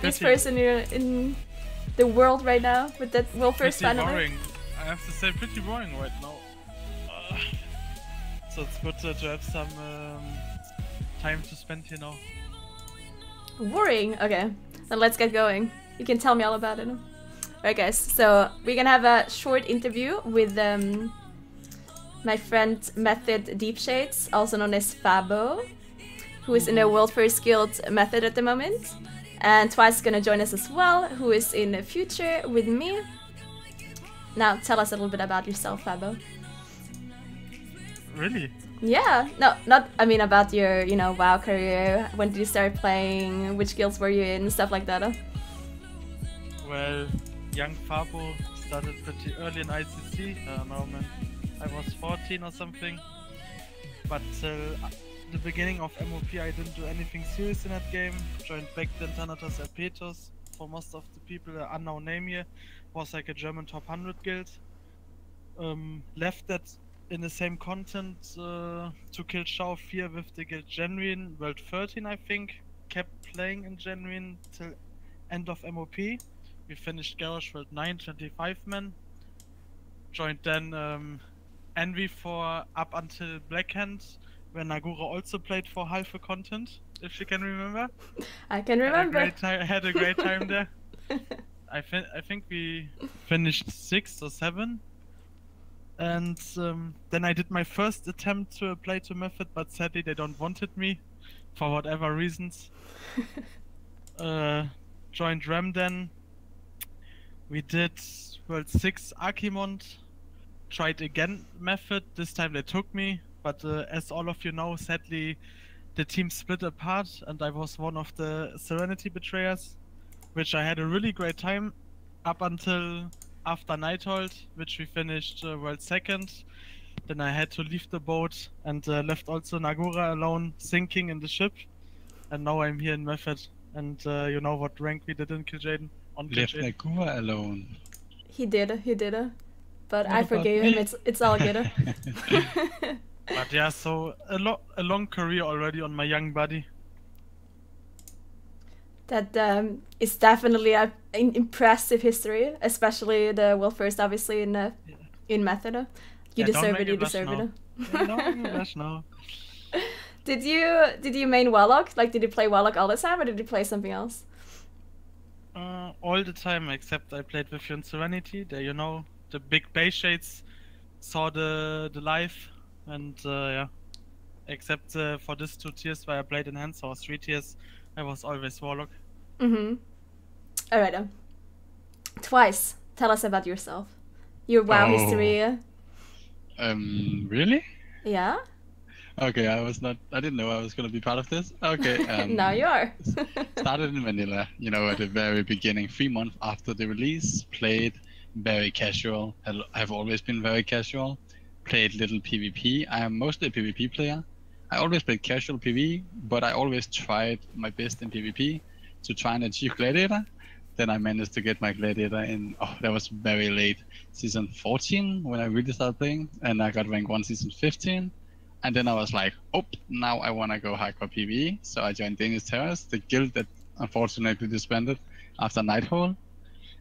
happiest person in the world right now with that world first Pretty final. boring. I have to say, pretty boring right now. So it's good to have some time to spend here now. Boring. Okay, then let's get going. You can tell me all about it. Alright guys, so we're gonna have a short interview with my friend Method Deepshades, also known as Fabo, who is in the World First Guild Method at the moment. And Twise is gonna join us as well, who is in the future with me. Now, tell us a little bit about yourself, Fabo. Really? Yeah, no, not, I mean about your, WoW career. When did you start playing? Which guilds were you in? Stuff like that. Well, young Fabo started pretty early in ICC. No man, I was 14 or something. But till the beginning of MOP, I didn't do anything serious in that game. Joined back then Thanatos Erpetos. For most of the people, an unknown name here. Was like a German top 100 guild. Left that in the same content to kill Shao Fear with the guild Genuine, World 13 I think. Kept playing in Genuine till end of MOP. We finished Garage World 9, 25 men. Joined then Envy for up until Blackhand, where Nagura also played for half a content, if you can remember. I can remember. Had a great time there. I think we finished 6th or 7th. And then I did my first attempt to apply to Method, but sadly they don't wanted me for whatever reasons. Joined Ram then. We did World 6 Archimond. Tried again Method. This time they took me, but as all of you know, sadly the team split apart, and I was one of the Serenity betrayers, which I had a really great time up until after Nighthold, which we finished world 2nd. Then I had to leave the boat and left also Nagura alone sinking in the ship. And now I'm here in Method, and you know what rank we did in Kil'jaeden. Left Nagura alone. He did. But I forgave him, it's all good. But yeah, so a long career already on my young body. That is definitely an impressive history, especially the world first, obviously in Method. You deserve it. You deserve it. No. Did you main Warlock? Like, did you play Warlock all the time, or did you play something else? All the time, except I played with you in Serenity. There, you know, the big base shades saw the life, and yeah. Except for these 2 tiers where I played Enhancer, or 3 tiers, I was always Warlock. Alright. Twise, tell us about yourself. Your WoW history. Really? Yeah? Okay, I didn't know I was gonna be part of this. Okay. Now you are. Started in vanilla, at the very beginning, 3 months after the release. Played very casual. I've always been very casual. Played little PvP. I am mostly a PvP player. I always played casual PvE, but I always tried my best in PvP to try and achieve Gladiator. Then I managed to get my Gladiator in, that was very late, season 14 when I really started playing, and I got rank 1 season 15. And then I was like, now I want to go hardcore PvE. So I joined Danish Terrors, the guild that unfortunately disbanded after Nighthold.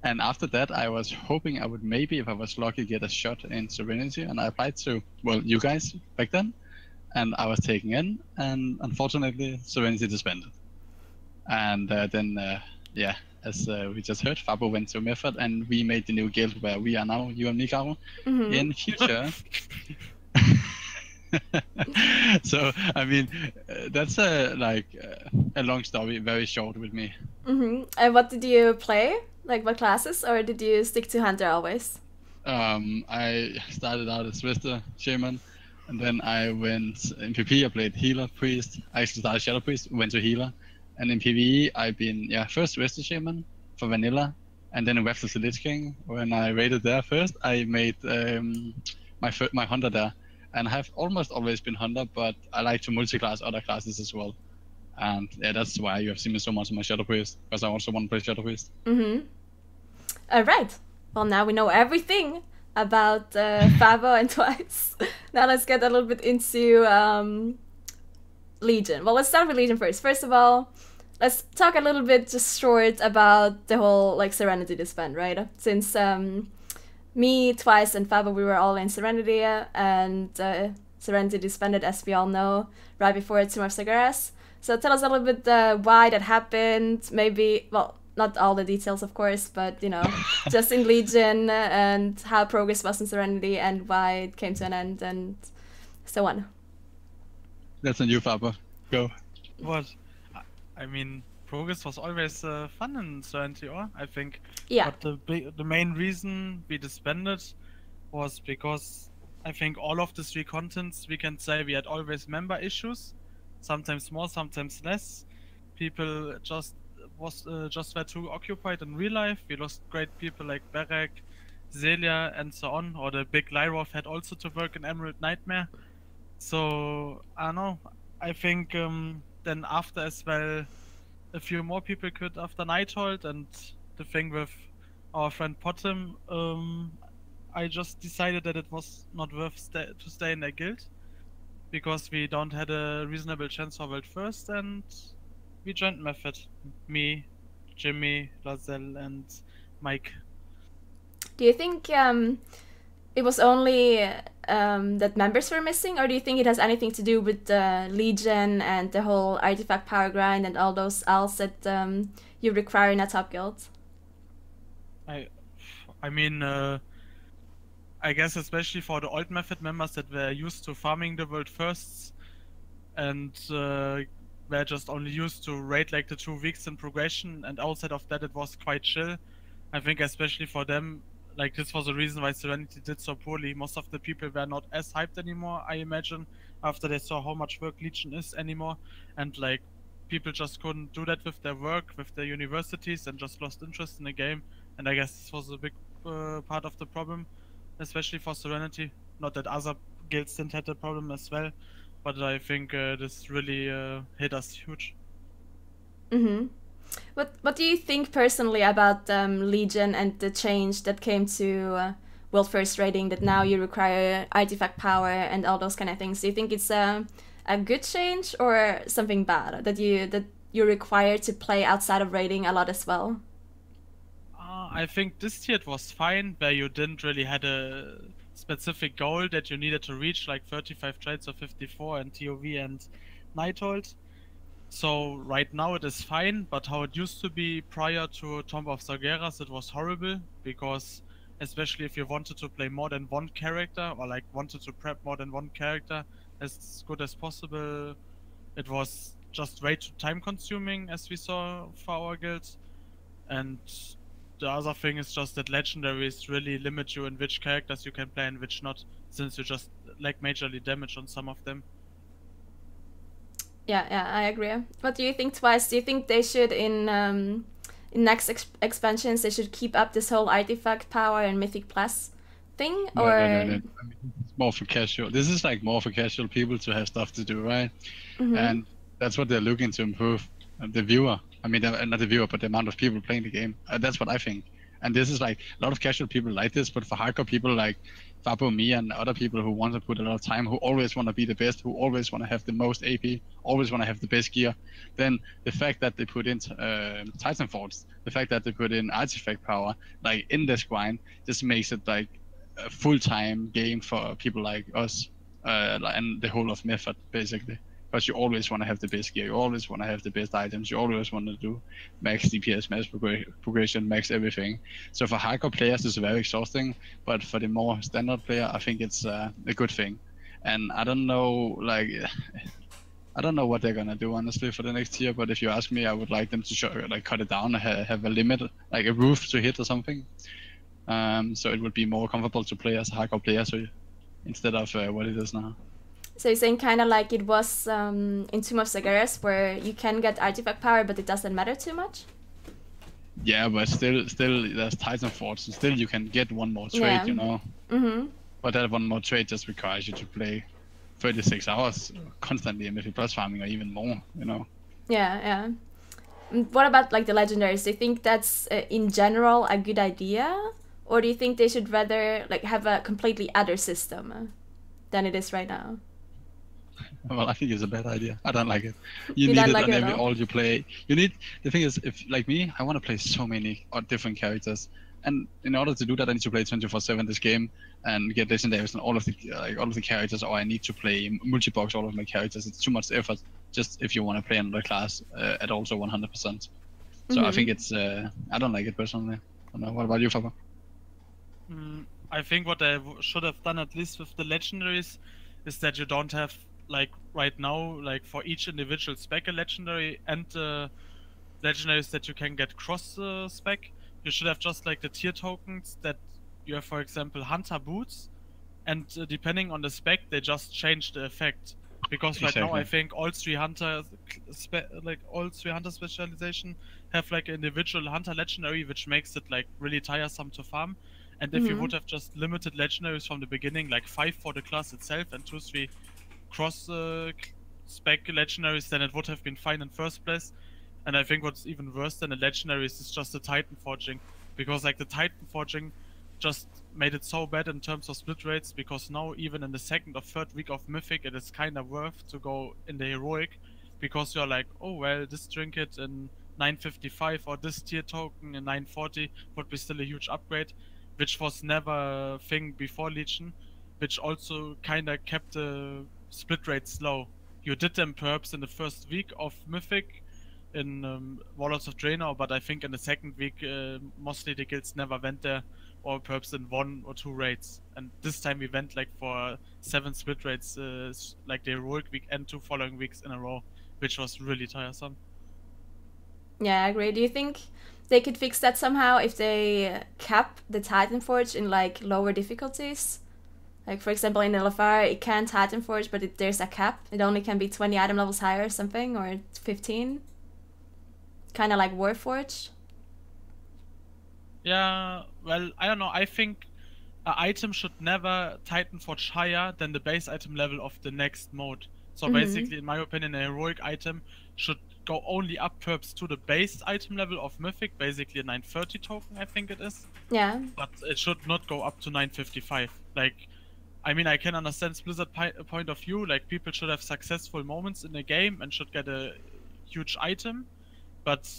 And after that, I was hoping I would maybe, if I was lucky, get a shot in Serenity. And I applied to, you guys back then. And I was taken in, and unfortunately, Serenity disbanded. And then, as we just heard, Fabo went to Method, and we made the new guild where we are now, you and me, Caro, in future. So, I mean, that's a long story, very short with me. And what did you play? Like, what classes, or did you stick to Hunter always? I started out as Rester Shaman. And then I went in PvP, I played Healer, Priest. I actually started Shadow Priest, went to Healer. And in PvE, I've been, first Rester Shaman for Vanilla. And then in Wrath of the Lich King, when I raided there first, I made my Hunter there. And I have almost always been Hunter, but I like to multi-class other classes as well. And yeah, that's why you have seen me so much in my Shadow Priest, because I also want to play Shadow Priest. Alright, well now we know everything about Fabo and Twise. Now let's get a little bit into Legion. Well, let's start with Legion first. First of all, let's talk a little bit just short about the whole like Serenity disband, right? Since me, Twise, and Fabo, we were all in Serenity, and Serenity disbanded, as we all know, right before Tomb of Sagaras. So tell us a little bit why that happened. Maybe, well, not all the details, of course, but, you know, just in Legion and how progress was in Serenity and why it came to an end and so on. That's a new Fabo. Go. What? I mean, progress was always fun in Serenity, or I think. Yeah. But the main reason we disbanded was because I think all of the 3 contents, we can say we had always member issues, sometimes more, sometimes less. People just were too occupied in real life. We lost great people like Berek, Zelia, and so on. Or the big Lyroth had also to work in Emerald Nightmare. So I don't know. I think then after as well, a few more people could after Nighthold, and the thing with our friend Potem, I just decided that it was not worth to stay in their guild because we don't had a reasonable chance for World First, and we joined Method. Me, Jimmy, Lazelle, and Mike. Do you think it was only that members were missing, or do you think it has anything to do with the Legion and the whole artifact power grind and all those alts that you require in a top guild? I mean, I guess especially for the old Method members that were used to farming the World Firsts and were just only used to raid like the 2 weeks in progression, and outside of that it was quite chill. I think especially for them, like this was the reason why Serenity did so poorly. Most of the people were not as hyped anymore, I imagine, after they saw how much work Legion is anymore, and like people just couldn't do that with their work, with their universities, and just lost interest in the game. And I guess this was a big part of the problem, especially for Serenity. Not that other guilds didn't have the problem as well, but I think this really hit us huge. Mm-hmm. What do you think personally about Legion and the change that came to World First raiding, that now you require artifact power and all those kind of things? Do you think it's a good change or something bad that you're required to play outside of raiding a lot as well? I think this tier it was fine, where you didn't really had a specific goal that you needed to reach, like 35 trades or 54 and TOV and Nighthold. So right now it is fine, but how it used to be prior to Tomb of Sargeras, it was horrible, because especially if you wanted to play more than one character, or like wanted to prep more than one character as good as possible, it was just way too time consuming, as we saw for our guilds. And the other thing is just that legendaries really limit you in which characters you can play and which not, since you just like majorly damage on some of them. Yeah, I agree. What do you think, Twise? Do you think they should, in next expansions, they should keep up this whole artifact power and mythic plus thing, or? No. I mean, it's more for casual. This is like more for casual people to have stuff to do, right? Mm-hmm. And that's what they're looking to improve. The viewer. I mean, not the viewer, but the amount of people playing the game. That's what I think. And this is like a lot of casual people like this, but for hardcore people like Fabo, me, and other people who want to put a lot of time, who always want to be the best, who always want to have the most AP, always want to have the best gear, then the fact that they put in Titan Force, the fact that they put in artifact power, like in this grind, just makes it like a full-time game for people like us, and the whole of Method, basically. Because you always want to have the best gear, you always want to have the best items, you always want to do max DPS, max progression, max everything. So for hardcore players, it's very exhausting, but for the more standard player, I think it's a good thing. And I don't know, like, I don't know what they're gonna do honestly for the next tier. But if you ask me, I would like them to cut it down, have a limit, like a roof to hit or something. So it would be more comfortable to play as a hardcore player, so instead of what it is now. So you're saying kind of like it was in Tomb of Sagaras, where you can get artifact power, but it doesn't matter too much? Yeah, but still there's Titan Force, and still you can get one more trade, you know? Mm-hmm. But that one more trade just requires you to play 36 hours constantly in Method Plus farming, or even more, you know? Yeah. What about like the legendaries? Do you think that's in general a good idea? Or do you think they should rather like have a completely other system than it is right now? Well, I think it's a bad idea. I don't like it. You need don't it like on it at every all? all you play. You need the thing is, if like me, I want to play so many different characters, and in order to do that, I need to play 24/7 this game and get legendaries and all of the characters, or I need to play multi-box all of my characters. It's too much effort just if you want to play another class at also 100%. So I think it's I don't like it personally. I don't know. What about you, Faber? I think what they should have done, at least with the legendaries, is that you don't have, like right now, like for each individual spec a legendary and legendaries that you can get cross spec. You should have just like the tier tokens that you have, for example, hunter boots, and depending on the spec, they just change the effect. Because right now, I think all three hunter specialization have like an individual hunter legendary, which makes it like really tiresome to farm. And if you would have just limited legendaries from the beginning, like 5 for the class itself and 2-3 cross spec legendaries, then it would have been fine in first place. And I think what's even worse than the legendaries is just the Titan forging, because like the Titan forging just made it so bad in terms of split rates, because now even in the second or third week of Mythic it is kind of worth to go in the heroic, because you're like, oh well, this trinket in 955 or this tier token in 940 would be still a huge upgrade, which was never a thing before Legion, which also kind of kept the split rates low. You did them perhaps in the first week of Mythic in Warlords of Draenor, but I think in the second week mostly the guilds never went there, or perhaps in 1 or 2 raids. And this time we went like for 7 split raids, like the heroic week and 2 following weeks in a row, which was really tiresome. Yeah, I agree. Do you think they could fix that somehow if they cap the Titan Forge in like lower difficulties? Like for example in LFR it can Titan Forge, but there's a cap. It only can be 20 item levels higher or something, or 15. Kind of like Warforged. Yeah, well, I don't know. I think an item should never Titan Forge higher than the base item level of the next mode. So basically, in my opinion, a heroic item should go only up perhaps to the base item level of Mythic, basically a 930 token, I think it is. Yeah. But it should not go up to 955. Like, I mean, I can understand Blizzard point of view, like people should have successful moments in the game and should get a huge item, but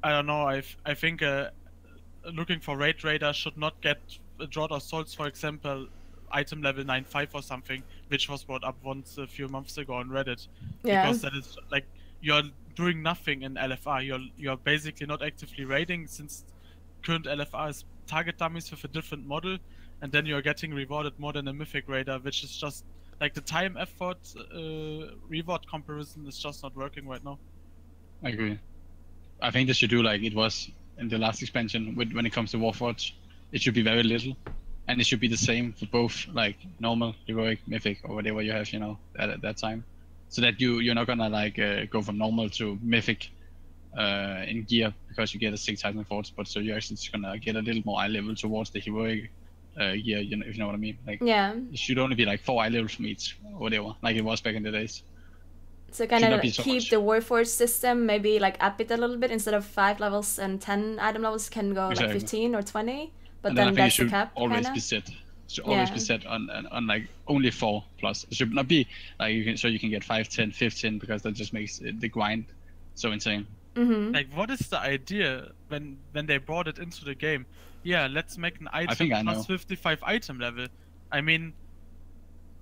I don't know, I think looking for Raid Raider should not get a Drought of Souls, for example, item level 9.5 or something, which was brought up once a few months ago on Reddit. Yeah. Because that is like, you're doing nothing in LFR. You're basically not actively raiding, since current LFR is target dummies with a different model, and then you're getting rewarded more than a Mythic Raider, which is just like the time effort reward comparison is just not working right now. I agree. I think they should do like it was in the last expansion when it comes to Warforged. It should be very little, and it should be the same for both like normal, heroic, mythic, or whatever you have, you know, at that time, so that you're not gonna like go from normal to mythic in gear because you get a 6 Titan Forge, but so you're actually just gonna get a little more eye level towards the heroic gear, you know, if you know what I mean. Like, yeah, it should only be like 4 eye levels from each, or whatever, like it was back in the days. so kind of so keep much. the Warforged system, maybe like up it a little bit, instead of 5 levels and 10 item levels can go Exactly. like 15 or 20, but And then I think that's it should the cap always kinda. be set. Should always be set on like only 4 plus. It should not be like you can get 5, 10, 15, because that just makes the grind so insane. Like, what is the idea when they brought it into the game? Yeah, let's make an item plus 55 item level. I mean,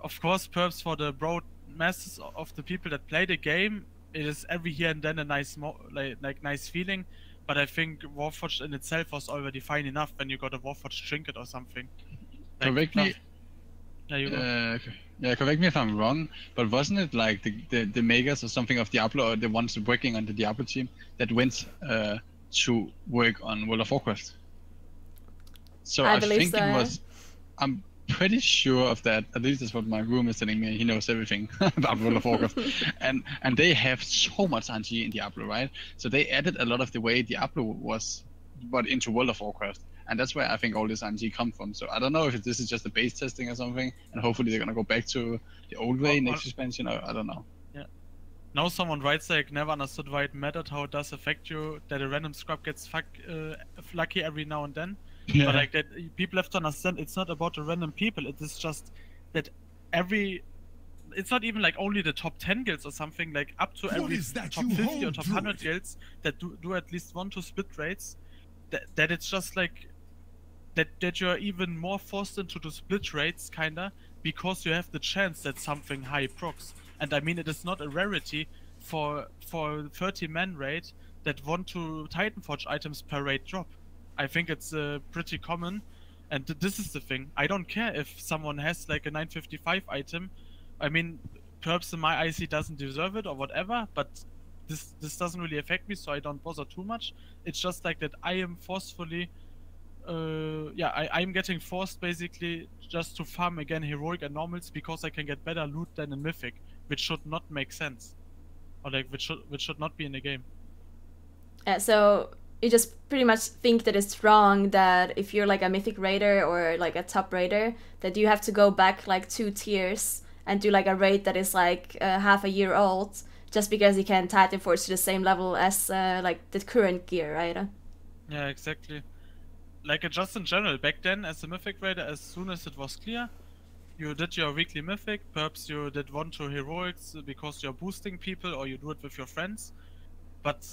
of course, perhaps for the broad masses of the people that play the game, it is every here and then a nice nice feeling. But I think Warforged in itself was already fine enough when you got a Warforged trinket or something. Like, Correct me. Yeah, correct me if I'm wrong, but wasn't it like the makers or something of Diablo, or the ones working on the Diablo team, that went to work on World of Warcraft? So I think it was. I'm pretty sure of that. At least that's what my room is telling me. He knows everything about World of Warcraft, and they have so much RNG in Diablo, right? So they added a lot of the way Diablo was, but into World of Warcraft. And that's where I think all this RNG come from. So I don't know if this is just a base testing or something, and hopefully they're gonna go back to the old way next expansion, or I don't know. Yeah. Now someone writes like, never understood why it mattered how it does affect you that a random scrub gets lucky every now and then. Yeah. But like that, people have to understand it's not about the random people. It is just that every it's not even like only the top 10 guilds or something, like up to every top 50 or top 100 guilds that do at least 1 to split rates, that it's just like that you're even more forced into the split rates kinda because you have the chance that something high procs. And I mean, it is not a rarity for 30 man raid that 1 to Titanforge items per raid drop. I think it's pretty common, and this is the thing. I don't care if someone has like a 955 item. I mean, perhaps my IC doesn't deserve it or whatever, but this doesn't really affect me, so I don't bother too much. It's just like that I am forcefully, I'm getting forced basically just to farm again heroic and normals because I can get better loot than in mythic, which should not make sense, or like which should not be in the game. So you just pretty much think that it's wrong that if you're like a mythic raider or like a top raider, that you have to go back like 2 tiers and do like a raid that is like half a year old just because you can Titanforge to the same level as like the current gear, right? Yeah, exactly. Like just in general, back then as a mythic raider, as soon as it was clear, you did your weekly mythic, perhaps you did 1 to heroics because you're boosting people or you do it with your friends. But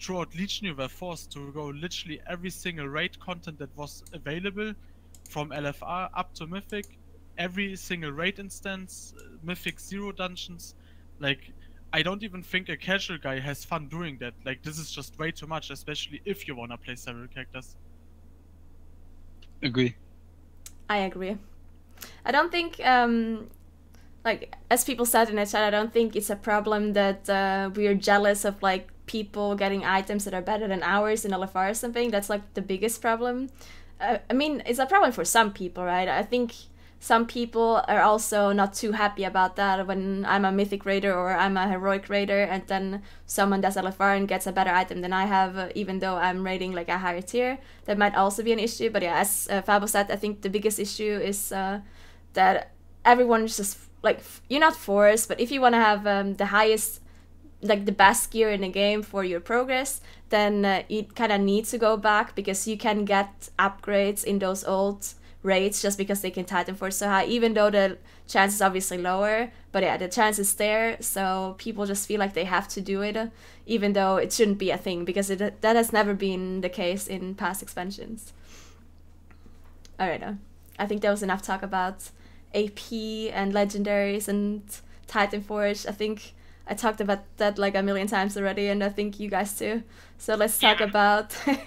throughout Legion you were forced to go literally every single raid content that was available, from LFR up to Mythic, every single raid instance, Mythic 0 dungeons. Like, I don't even think a casual guy has fun doing that. Like, this is just way too much, especially if you wanna play several characters. Agree. I agree. I don't think, like, as people said in the chat, I don't think it's a problem that we're jealous of, like, people getting items that are better than ours in LFR or something. That's, like, the biggest problem. I mean, it's a problem for some people, right? I think some people are also not too happy about that when I'm a mythic raider or I'm a heroic raider and then someone does LFR and gets a better item than I have, even though I'm raiding like a higher tier. That might also be an issue. But yeah, as Fabo said, I think the biggest issue is that everyone's just like, you're not forced, but if you want to have the highest, like the best gear in the game for your progress, then you kind of need to go back because you can get upgrades in those old raids just because they can Titanforge so high, even though the chance is obviously lower. But yeah, the chance is there, so people just feel like they have to do it, even though it shouldn't be a thing, because that has never been the case in past expansions. Alright, I think that was enough talk about AP and legendaries and Titanforge. I think I talked about that like a million times already, and I think you guys too. So let's talk about Team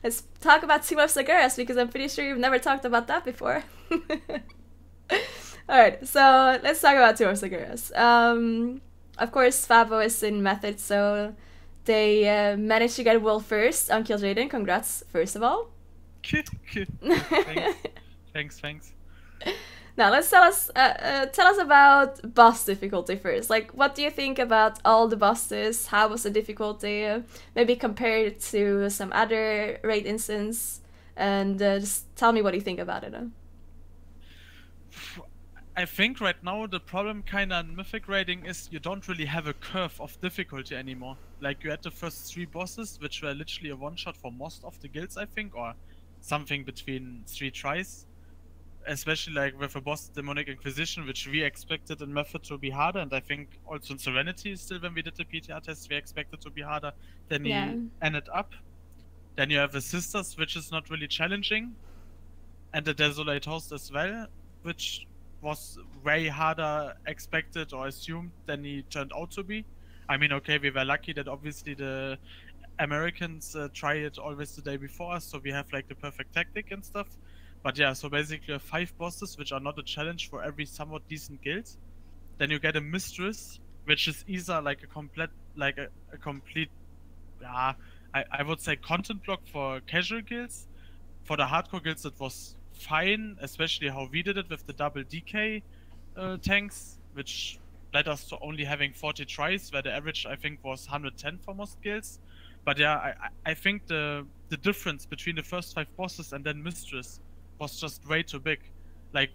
of Saguras, because I'm pretty sure you've never talked about that before. Alright, so let's talk about Team of Saguras. Of course, Favo is in Method, so they managed to get Will first on Kill Jaden. Congrats, first of all. Thanks. Now let's tell us about boss difficulty first. Like, what do you think about all the bosses? How was the difficulty? Maybe compare it to some other raid instance, and just tell me what you think about it. I think right now the problem kinda in mythic raiding is you don't really have a curve of difficulty anymore. Like, you had the first 3 bosses, which were literally a one-shot for most of the guilds, I think, or something between 3 tries. Especially like with a boss Demonic Inquisition, which we expected in Method to be harder, and I think also in Serenity still when we did the PTR test we expected to be harder than he ended up. Then you have the Sisters, which is not really challenging, and the Desolate Host as well, which was way harder expected or assumed than he turned out to be. I mean, okay, we were lucky that obviously the Americans try it always the day before us, so we have like the perfect tactic and stuff. But yeah, so basically you have 5 bosses, which are not a challenge for every somewhat decent guild. Then you get a Mistress, which is either like a complete, I would say content block for casual guilds. For the hardcore guilds it was fine, especially how we did it with the double DK tanks, which led us to only having 40 tries, where the average I think was 110 for most guilds. But yeah, I think the difference between the first 5 bosses and then Mistress was just way too big. Like,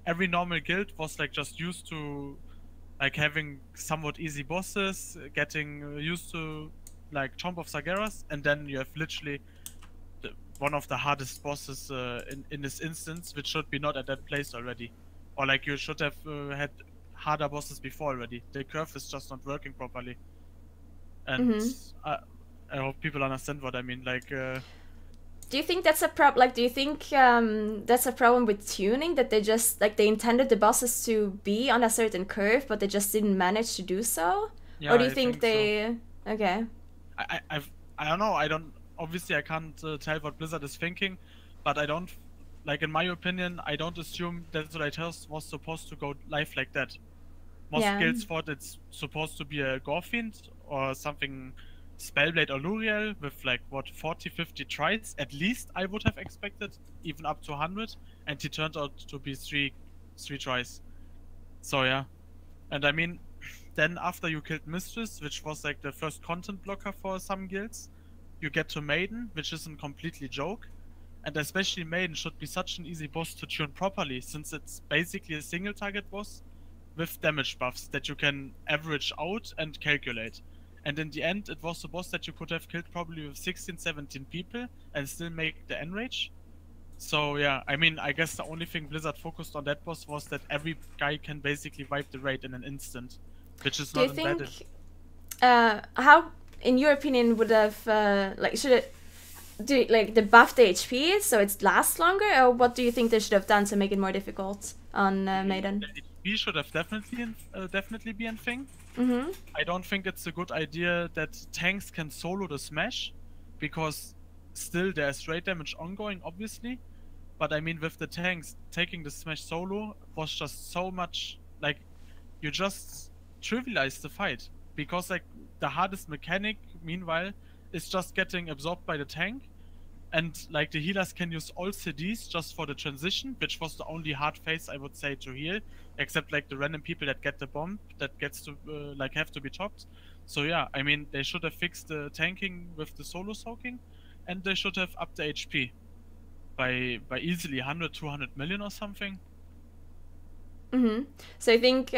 every normal guild was like just used to like having somewhat easy bosses, getting used to like Tomb of Saguras, and then you have literally one of the hardest bosses in this instance, which should be not at that place already. Or like you should have had harder bosses before already. The curve is just not working properly. And I hope people understand what I mean. Like, do you think that's a problem? Like, do you think that's a problem with tuning, that they just like they intended the bosses to be on a certain curve, but they just didn't manage to do so? yeah, Or do you I think they? so. Okay. I don't know. I don't. Obviously, I can't tell what Blizzard is thinking, but I don't. Like, in my opinion, I don't assume that the Tales was supposed to go live like that. Most guilds thought it's supposed to be a Gorfiend or something, Spellblade or Luriel with like what 40-50 tries at least. I would have expected, even up to 100, and he turned out to be three tries. So yeah, and I mean, then after you killed Mistress, which was like the first content blocker for some guilds, you get to Maiden, which isn't completely joke. And especially Maiden should be such an easy boss to tune properly, since it's basically a single target boss with damage buffs that you can average out and calculate. And in the end, it was a boss that you could have killed probably with 16-17 people and still make the enrage. So yeah, I mean, I guess the only thing Blizzard focused on that boss was that every guy can basically wipe the raid in an instant, which is not embedded. How, in your opinion, would have like should it do like the buff the HP so it lasts longer, or what do you think they should have done to make it more difficult on Maiden? The HP should have definitely been a thing. I don't think it's a good idea that tanks can solo the smash, because still there's raid damage ongoing, obviously. But I mean, with the tanks, taking the smash solo was just so much, like, you just trivialize the fight. Because like the hardest mechanic, meanwhile, is just getting absorbed by the tank. And like the healers can use all CDs just for the transition, which was the only hard phase I would say to heal, except like the random people that get the bomb that gets to like have to be chopped. So yeah, I mean, they should have fixed the tanking with the solo soaking, and they should have upped the HP by easily 100-200 million or something. So I think,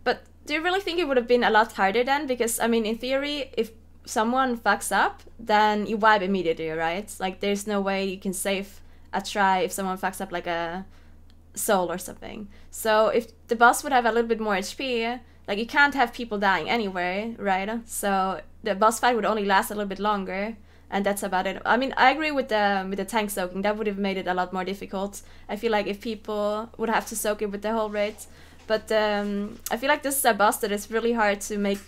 but do you really think it would have been a lot harder then? Because I mean, in theory, if someone fucks up, then you wipe immediately, right? Like, there's no way you can save a try if someone fucks up like a soul or something. So if the boss would have a little bit more HP, like, you can't have people dying anywhere, right? So the boss fight would only last a little bit longer, and that's about it. I mean, I agree with the tank soaking. That would have made it a lot more difficult. I feel like if people would have to soak it with the whole raid. But I feel like this is a boss that is really hard to make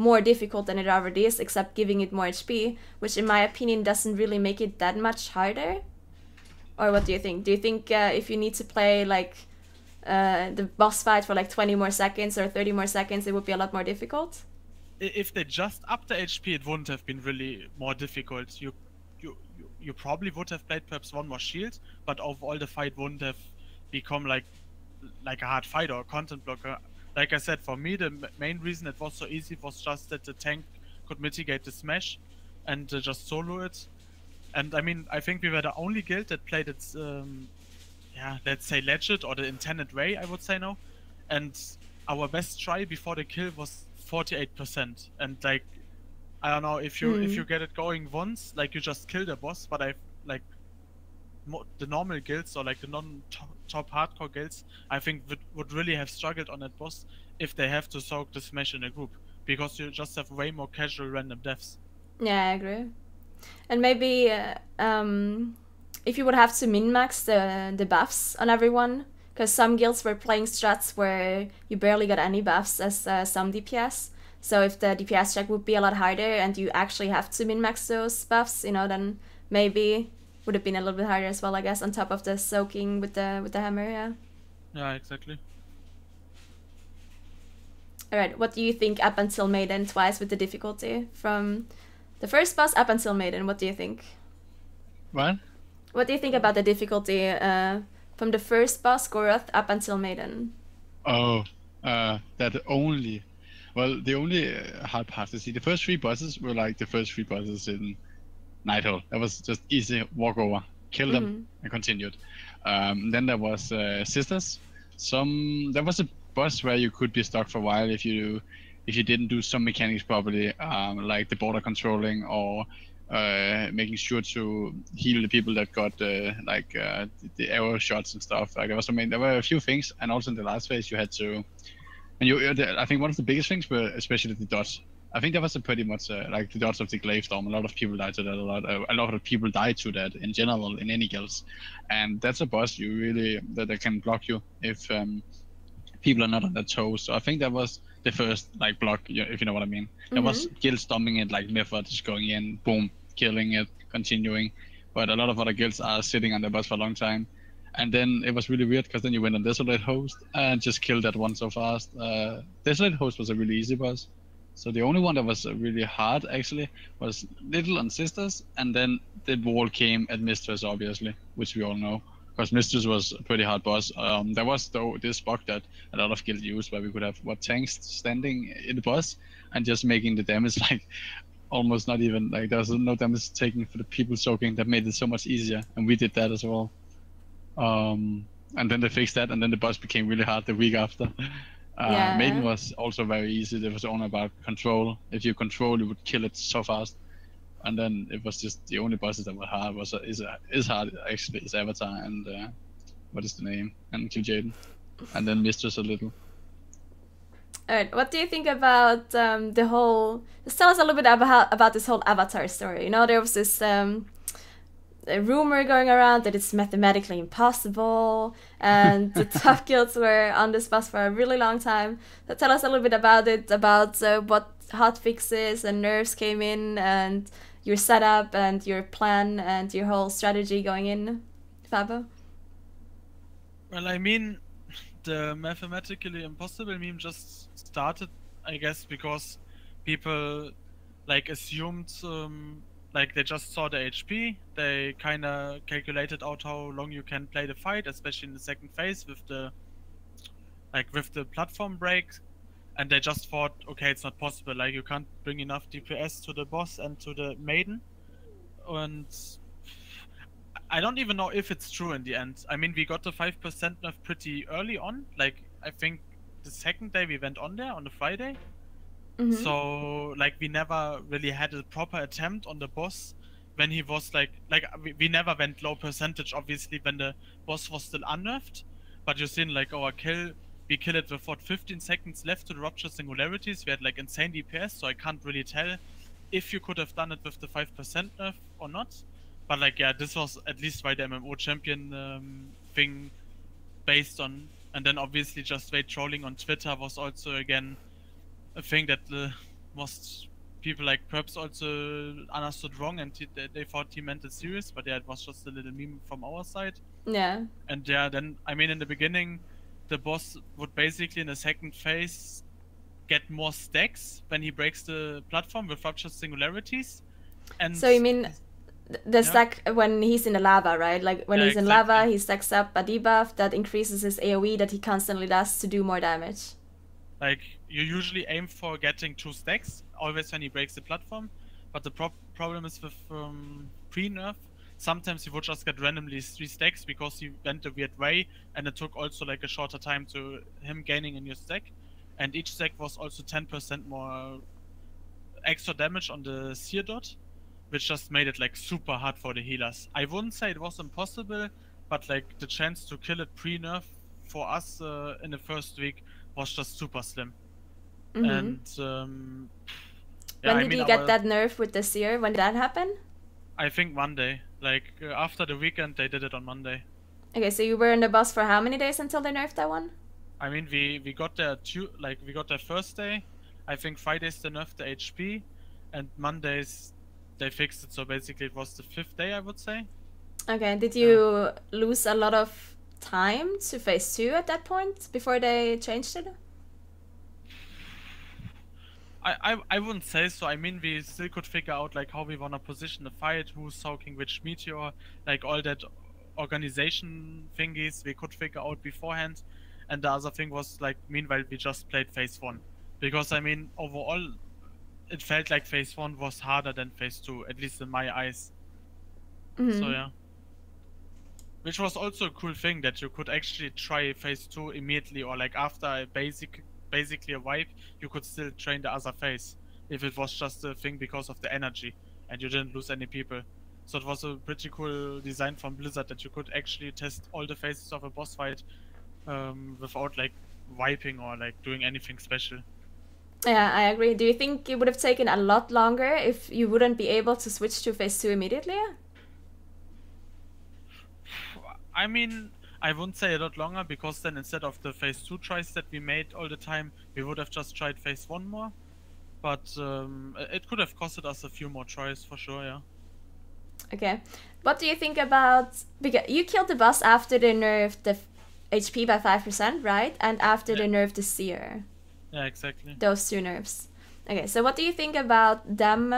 more difficult than it already is, except giving it more HP, which in my opinion doesn't really make it that much harder. Or what do you think? Do you think if you need to play like the boss fight for like 20 more seconds or 30 more seconds, it would be a lot more difficult? If they just upped the HP, it wouldn't have been really more difficult. You probably would have played perhaps one more shield, but overall the fight wouldn't have become like a hard fight or a content blocker. Like I said, for me, the main reason it was so easy was just that the tank could mitigate the smash and just solo it. And I mean, I think we were the only guild that played its, yeah, let's say legit or the intended way, I would say now. And our best try before the kill was 48%. And like, I don't know, if you get it going once, like you just kill the boss. But I like the normal guilds or like the non-top hardcore guilds, I think would really have struggled on that boss if they have to soak the smash in a group, because you just have way more casual random deaths. Yeah, I agree. And maybe if you would have to min-max the buffs on everyone, because some guilds were playing strats where you barely got any buffs as some DPS. So if the DPS check would be a lot harder and you actually have to min-max those buffs, you know, then maybe would have been a little bit harder as well, I guess, on top of the soaking with the hammer, yeah. Yeah, exactly. Alright, what do you think up until Maiden, Twise, with the difficulty? From the first boss up until Maiden, what do you think? What? What do you think about the difficulty from the first boss, Goroth, up until Maiden? Oh, that only... Well, the only hard part to see, the first three bosses were like the first three bosses in Nighthole. That was just easy walkover, kill them, and continued. Then there was Sisters. There was a boss where you could be stuck for a while if you didn't do some mechanics properly, like the border controlling or making sure to heal the people that got the arrow shots and stuff. Like there were a few things, and also in the last phase you had to And I think one of the biggest things were especially the dodge. I think that was a pretty much like the dodge of the Glaive Storm. A lot of people died to that. A lot of people died to that in general in any guilds, and that's a boss you really that can block you if people are not on their toes. So I think that was the first like block, if you know what I mean. That was guild stomping it, like Method just going in, boom, killing it, continuing. But a lot of other guilds are sitting on the boss for a long time. And then it was really weird because then you went on Desolate Host and just killed that one so fast. Desolate Host was a really easy boss. So the only one that was really hard actually was Little on Sisters, and then the wall came at Mistress obviously, which we all know. Because Mistress was a pretty hard boss. There was though this bug that a lot of guilds used where we could have tanks standing in the boss and just making the damage like almost not even like there was no damage taken for the people soaking. That made it so much easier, and we did that as well. And then they fixed that, and then the boss became really hard the week after. Maiden was also very easy. It was only about control. If you control, you would kill it so fast. And then it was just the only bosses that were hard is hard actually is Avatar and what is the name, and Kill Jaden, and then Mistress a little. Alright, what do you think about the whole? Just tell us a little bit about this whole Avatar story. You know, there was this a rumor going around that it's mathematically impossible, and the top guilds were on this bus for a really long time. So tell us a little bit about it, about what hotfixes and nerfs came in, and your setup and your plan and your whole strategy going in, Fabo. Well, I mean, the mathematically impossible meme just started, I guess, because people like assumed like they just saw the HP, they kind of calculated out how long you can play the fight, especially in the second phase with the platform break, and they just thought, okay, it's not possible, like you can't bring enough DPS to the boss and to the maiden. And I don't even know if it's true in the end. I mean, we got the 5% nerf pretty early on, like I think the second day we went on there on the Friday. So like we never really had a proper attempt on the boss when he was like we never went low percentage obviously when the boss was still unnerfed, but you seen like our kill, we kill it with what 15 seconds left to the rupture singularities. We had like insane DPS, so I can't really tell if you could have done it with the 5% nerf or not. But like yeah, this was at least why the MMO champion thing based on, and then obviously just wait trolling on Twitter was also again a thing that most people like perhaps also understood wrong, and they thought he meant it serious, but yeah, it was just a little meme from our side. Yeah. And yeah, then I mean in the beginning the boss would basically in the second phase get more stacks when he breaks the platform with ruptured singularities. And so you mean the stack when he's in the lava, right? Like when he's in lava, he stacks up a debuff that increases his AoE that he constantly does to do more damage. Like, you usually aim for getting 2 stacks, always when he breaks the platform, but the problem is with pre-nerf, sometimes he would just get randomly 3 stacks because he went a weird way, and it took also like a shorter time to him gaining a new stack, and each stack was also 10% more extra damage on the seer dot, which just made it like super hard for the healers. I wouldn't say it was impossible, but like the chance to kill it pre-nerf for us in the first week was just super slim. And yeah, when did you get that nerf with the seer? When did that happen? I think Monday. Like after the weekend, they did it on Monday. Okay, so you were in the boss for how many days until they nerfed that one? I mean, we got there we got there Thursday. I think Fridays they nerfed the HP, and Mondays they fixed it. So basically, it was the 5th day, I would say. Okay, did you lose a lot of time to phase 2 at that point before they changed it? I wouldn't say so. I mean, we still could figure out like how we wanna position the fight, who's soaking which meteor, like all that organization thingies we could figure out beforehand. And the other thing was like, meanwhile we just played phase 1, because I mean overall it felt like phase 1 was harder than phase 2, at least in my eyes. So yeah. Which was also a cool thing, that you could actually try phase 2 immediately, or like after a basically a wipe, you could still train the other phase if it was just a thing because of the energy and you didn't lose any people. So it was a pretty cool design from Blizzard that you could actually test all the phases of a boss fight without like wiping or like doing anything special. Yeah, I agree. Do you think it would have taken a lot longer if you wouldn't be able to switch to phase 2 immediately? I mean, I wouldn't say a lot longer, because then instead of the phase 2 tries that we made all the time, we would have just tried phase 1 more. But it could have costed us a few more tries for sure, yeah. Okay. What do you think about... Because you killed the boss after they nerfed the HP by 5%, right? And after they nerfed the seer. Yeah, exactly. Those two nerfs. Okay, so what do you think about them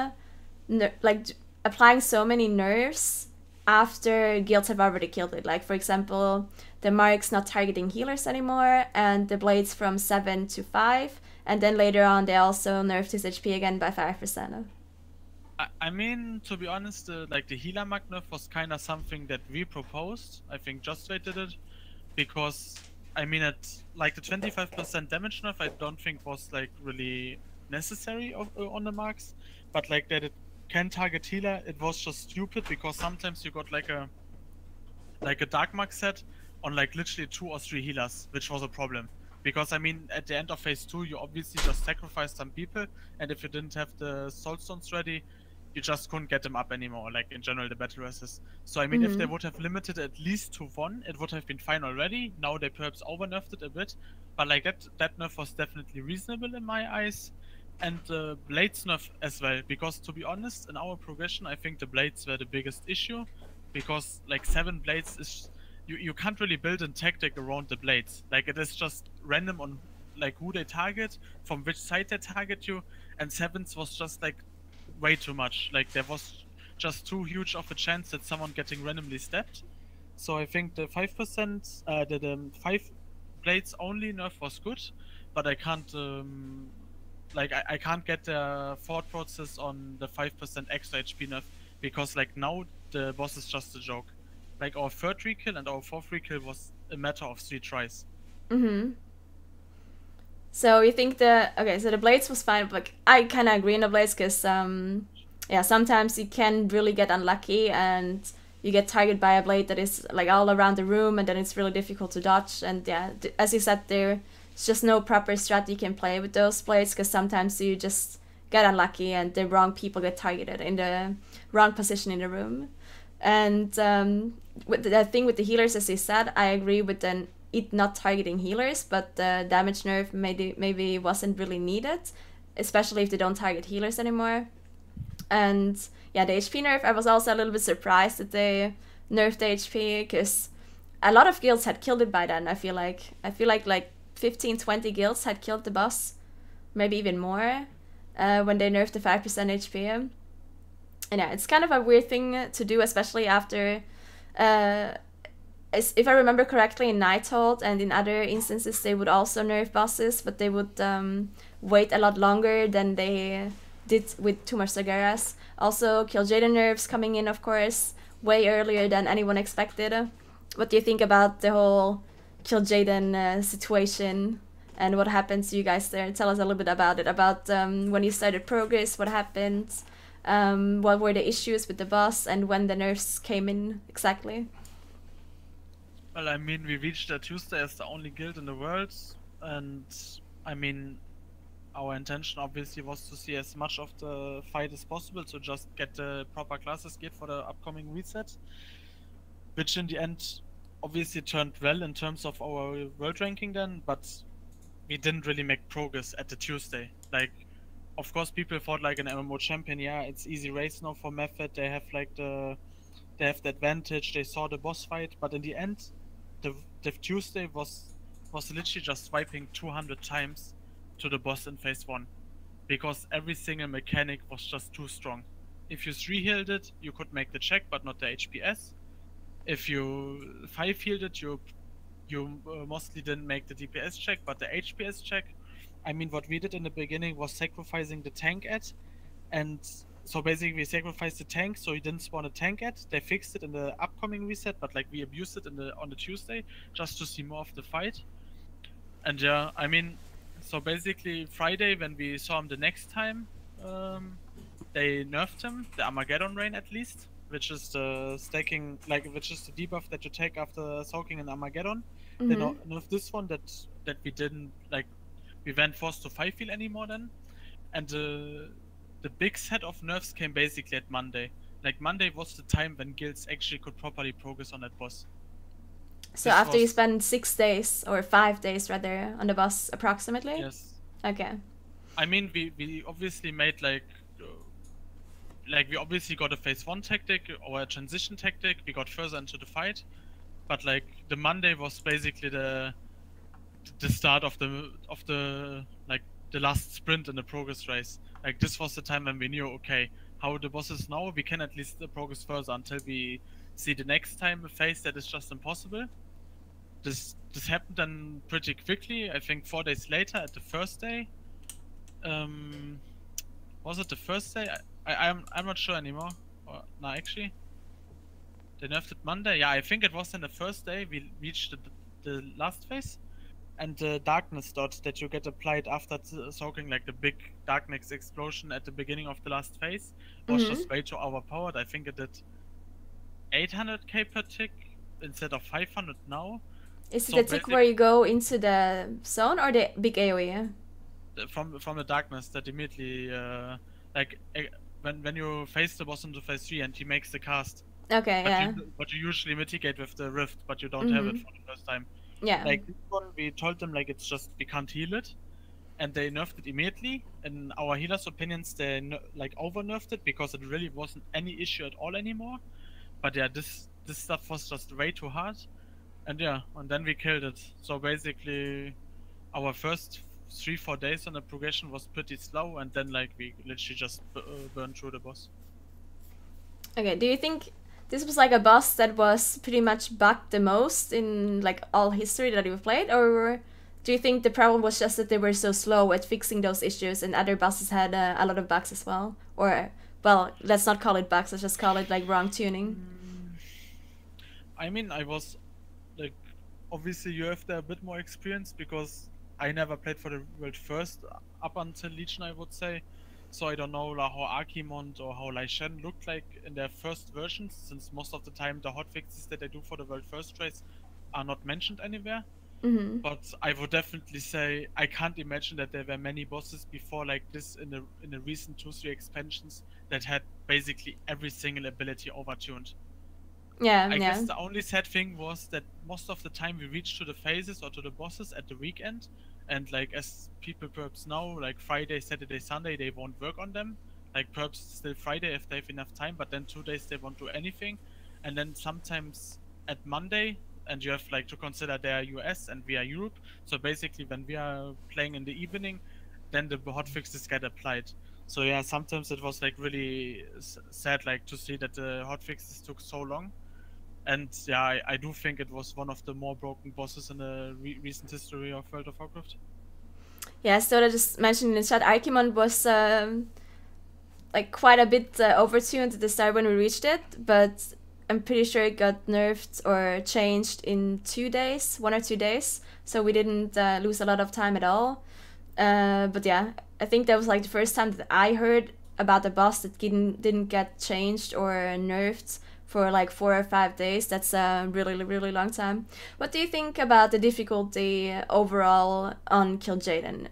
applying so many nerfs after guilds have already killed it? Like, for example, the marks not targeting healers anymore, and the blades from 7 to 5, and then later on they also nerfed his HP again by 5%. I mean, to be honest, like the healer mag nerf was kind of something that we proposed. I think Just did it, because I mean, at like the 25% damage nerf, I don't think was like really necessary on the marks, but like that it can target healer, it was just stupid, because sometimes you got like a dark mark set on like literally 2 or 3 healers, which was a problem. Because I mean, at the end of phase 2, you obviously just sacrificed some people, and if you didn't have the soul stones ready, you just couldn't get them up anymore, like in general the battle resist. So I mean, if they would have limited at least to 1, it would have been fine already. Now they perhaps over-nerfed it a bit, but like that nerf was definitely reasonable in my eyes. And the blades nerf as well, because to be honest, in our progression, I think the blades were the biggest issue, because like 7 blades is... You can't really build a tactic around the blades. Like, it is just random on like who they target, from which side they target you, and 7s was just like way too much. Like, there was just too huge of a chance that someone getting randomly stabbed. So I think the 5%, the 5 blades only nerf was good, but I can't I can't get the thought process on the 5% extra HP nerf, because like now the boss is just a joke. Like, our 3rd rekill and our 4th rekill was a matter of 3 tries. So you think so the blades was fine, but I kind of agree on the blades, because yeah, sometimes you can really get unlucky and you get targeted by a blade that is like all around the room, and then it's really difficult to dodge. And yeah, as you said, there's just no proper strat you can play with those blades, because sometimes you just get unlucky and the wrong people get targeted in the wrong position in the room. And with the thing with the healers, as you said, I agree with it not targeting healers, but the damage nerf maybe wasn't really needed, especially if they don't target healers anymore. And yeah, the HP nerf, I was also a little bit surprised that they nerfed the HP, because a lot of guilds had killed it by then. I feel like 15-20 guilds had killed the boss, maybe even more, when they nerfed the 5% HP. And yeah, it's kind of a weird thing to do, especially after, if I remember correctly, in Nighthold and in other instances, they would also nerf bosses, but they would wait a lot longer than they did with Tomb of Sargeras. Also, Kil'jaeden nerfs coming in, of course, way earlier than anyone expected. What do you think about the whole Kil'jaeden situation, and what happened to you guys there? Tell us a little bit about it, about when you started progress, what happened, what were the issues with the boss, and when the nerfs came in exactly. Well, I mean, we reached Tuesday as the only guild in the world, and I mean, our intention obviously was to see as much of the fight as possible, to just get the proper classes geared for the upcoming reset, which in the end obviously turned well in terms of our world ranking then, but we didn't really make progress at the Tuesday. Like, of course, people thought like an MMO champion, yeah, it's easy race now for Method, they have like they have the advantage, they saw the boss fight, but in the end, the Tuesday was literally just swiping 200 times to the boss in phase 1, because every single mechanic was just too strong. If you 3-healed it, you could make the check, but not the HPS. If you 5-healed it, you mostly didn't make the DPS check, but the HPS check. I mean, what we did in the beginning was sacrificing the tank at, and so basically we sacrificed the tank, so you didn't spawn a tank at. They fixed it in the upcoming reset, but like we abused it on the Tuesday just to see more of the fight. And yeah, I mean, so basically Friday when we saw him the next time, they nerfed him, the Armageddon Rain at least. which is the staking, which is the debuff that you take after soaking in Armageddon. Mm-hmm. They nerfed this one that we didn't we weren't forced to 5 heal anymore then, and the big set of nerfs came basically at Monday. Like Monday was the time when guilds actually could properly progress on that boss. So after you spend 6 days, or 5 days rather, on the boss approximately? Yes. Okay. I mean, we obviously made we obviously got a phase 1 tactic or a transition tactic, we got further into the fight, but like the Monday was basically the start of the last sprint in the progress race. Like this was the time when we knew, okay, how the boss is now, we can at least progress further until we see the next time a phase that is just impossible. This happened then pretty quickly. I think 4 days later at the first day. Was it the first day? I'm not sure anymore. No, actually, they nerfed it Monday. Yeah, I think it was in the first day we reached the last phase, and the darkness dot that you get applied after soaking, like the big darkness explosion at the beginning of the last phase, was just way too overpowered. I think it did 800k per tick instead of 500 now. Is it the tick where you go into the zone or the big AoE? From the darkness that immediately when you face the boss into phase 3 and he makes the cast. Okay, but you usually mitigate with the rift, but you don't have it for the first time. Yeah. Like this one, we told them it's just we can't heal it, and they nerfed it immediately. In our healers' opinions, they over nerfed it because it really wasn't any issue at all anymore. But yeah, this stuff was just way too hard, and then we killed it. So basically, our first 3-4 days on the progression was pretty slow, and then we literally just burned through the boss. Okay, do you think this was a boss that was pretty much bugged the most in all history that you've played, or do you think the problem was just that they were so slow at fixing those issues and other bosses had a lot of bugs as well? Or, well, let's not call it bugs, let's just call it wrong tuning. I mean, I was obviously you have a bit more experience because I never played for the world first up until Legion, I would say. So I don't know how Archimond or how Lai Shen looked like in their first versions, since most of the time the hotfixes that they do for the world first race are not mentioned anywhere. But I would definitely say I can't imagine that there were many bosses before like this in the recent 2-3 expansions that had basically every single ability overtuned. I guess the only sad thing was that most of the time we reached to the phases or to the bosses at the weekend, and as people perhaps know, Friday, Saturday, Sunday they won't work on them. Perhaps still Friday if they have enough time, but then 2 days they won't do anything. And then sometimes at Monday, and you have to consider they are US and we are Europe. So basically when we are playing in the evening, then the hotfixes get applied. So yeah, sometimes it was really sad to see that the hotfixes took so long. And yeah, I do think it was one of the more broken bosses in the recent history of World of Warcraft. Yeah, so I just mentioned in the chat, Archimond was quite a bit overtuned at the start when we reached it, but I'm pretty sure it got nerfed or changed in 2 days, 1 or 2 days, so we didn't lose a lot of time at all. But yeah, I think that was the first time that I heard about a boss that didn't get changed or nerfed for 4 or 5 days. That's a really, really long time. What do you think about the difficulty overall on Kil'jaeden?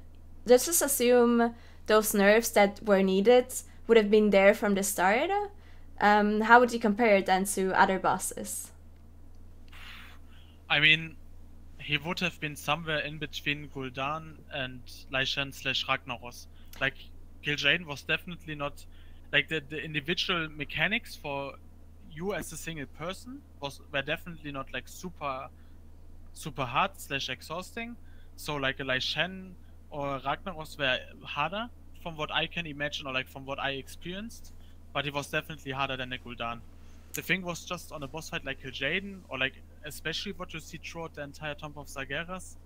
Let's just assume those nerfs that were needed would have been there from the start. How would you compare it then to other bosses? I mean, he would have been somewhere in between Gul'dan and Lai Shen / Ragnaros. Kil'jaeden was definitely not the individual mechanics for you as a single person were definitely not super hard / exhausting. So a Lai Shen or Ragnaros were harder from what I can imagine or from what I experienced, but it was definitely harder than a Gul'dan. The thing was just on a boss fight like Kil'jaeden, or especially what you see throughout the entire Tomb of Sargeras,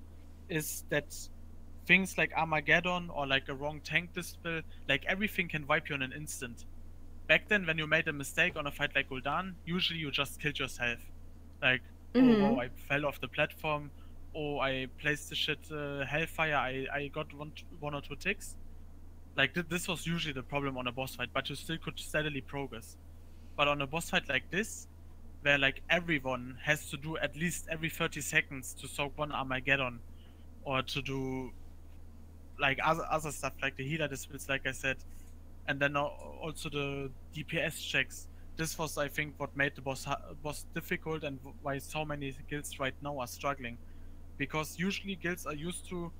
is that things like Armageddon or a wrong tank dispel, everything can wipe you in an instant. Back then, when you made a mistake on a fight like Gul'dan, usually you just killed yourself. Oh, I fell off the platform, oh, I placed the shit Hellfire, I got one or 2 ticks. This was usually the problem on a boss fight, but you still could steadily progress. But on a boss fight like this, where like everyone has to do at least every 30 seconds to soak one Armageddon, or to do like other stuff like the healer dispels, like I said, and then also the DPS checks. This was, I think, what made the boss difficult, and why so many guilds right now are struggling. Because usually guilds are used to,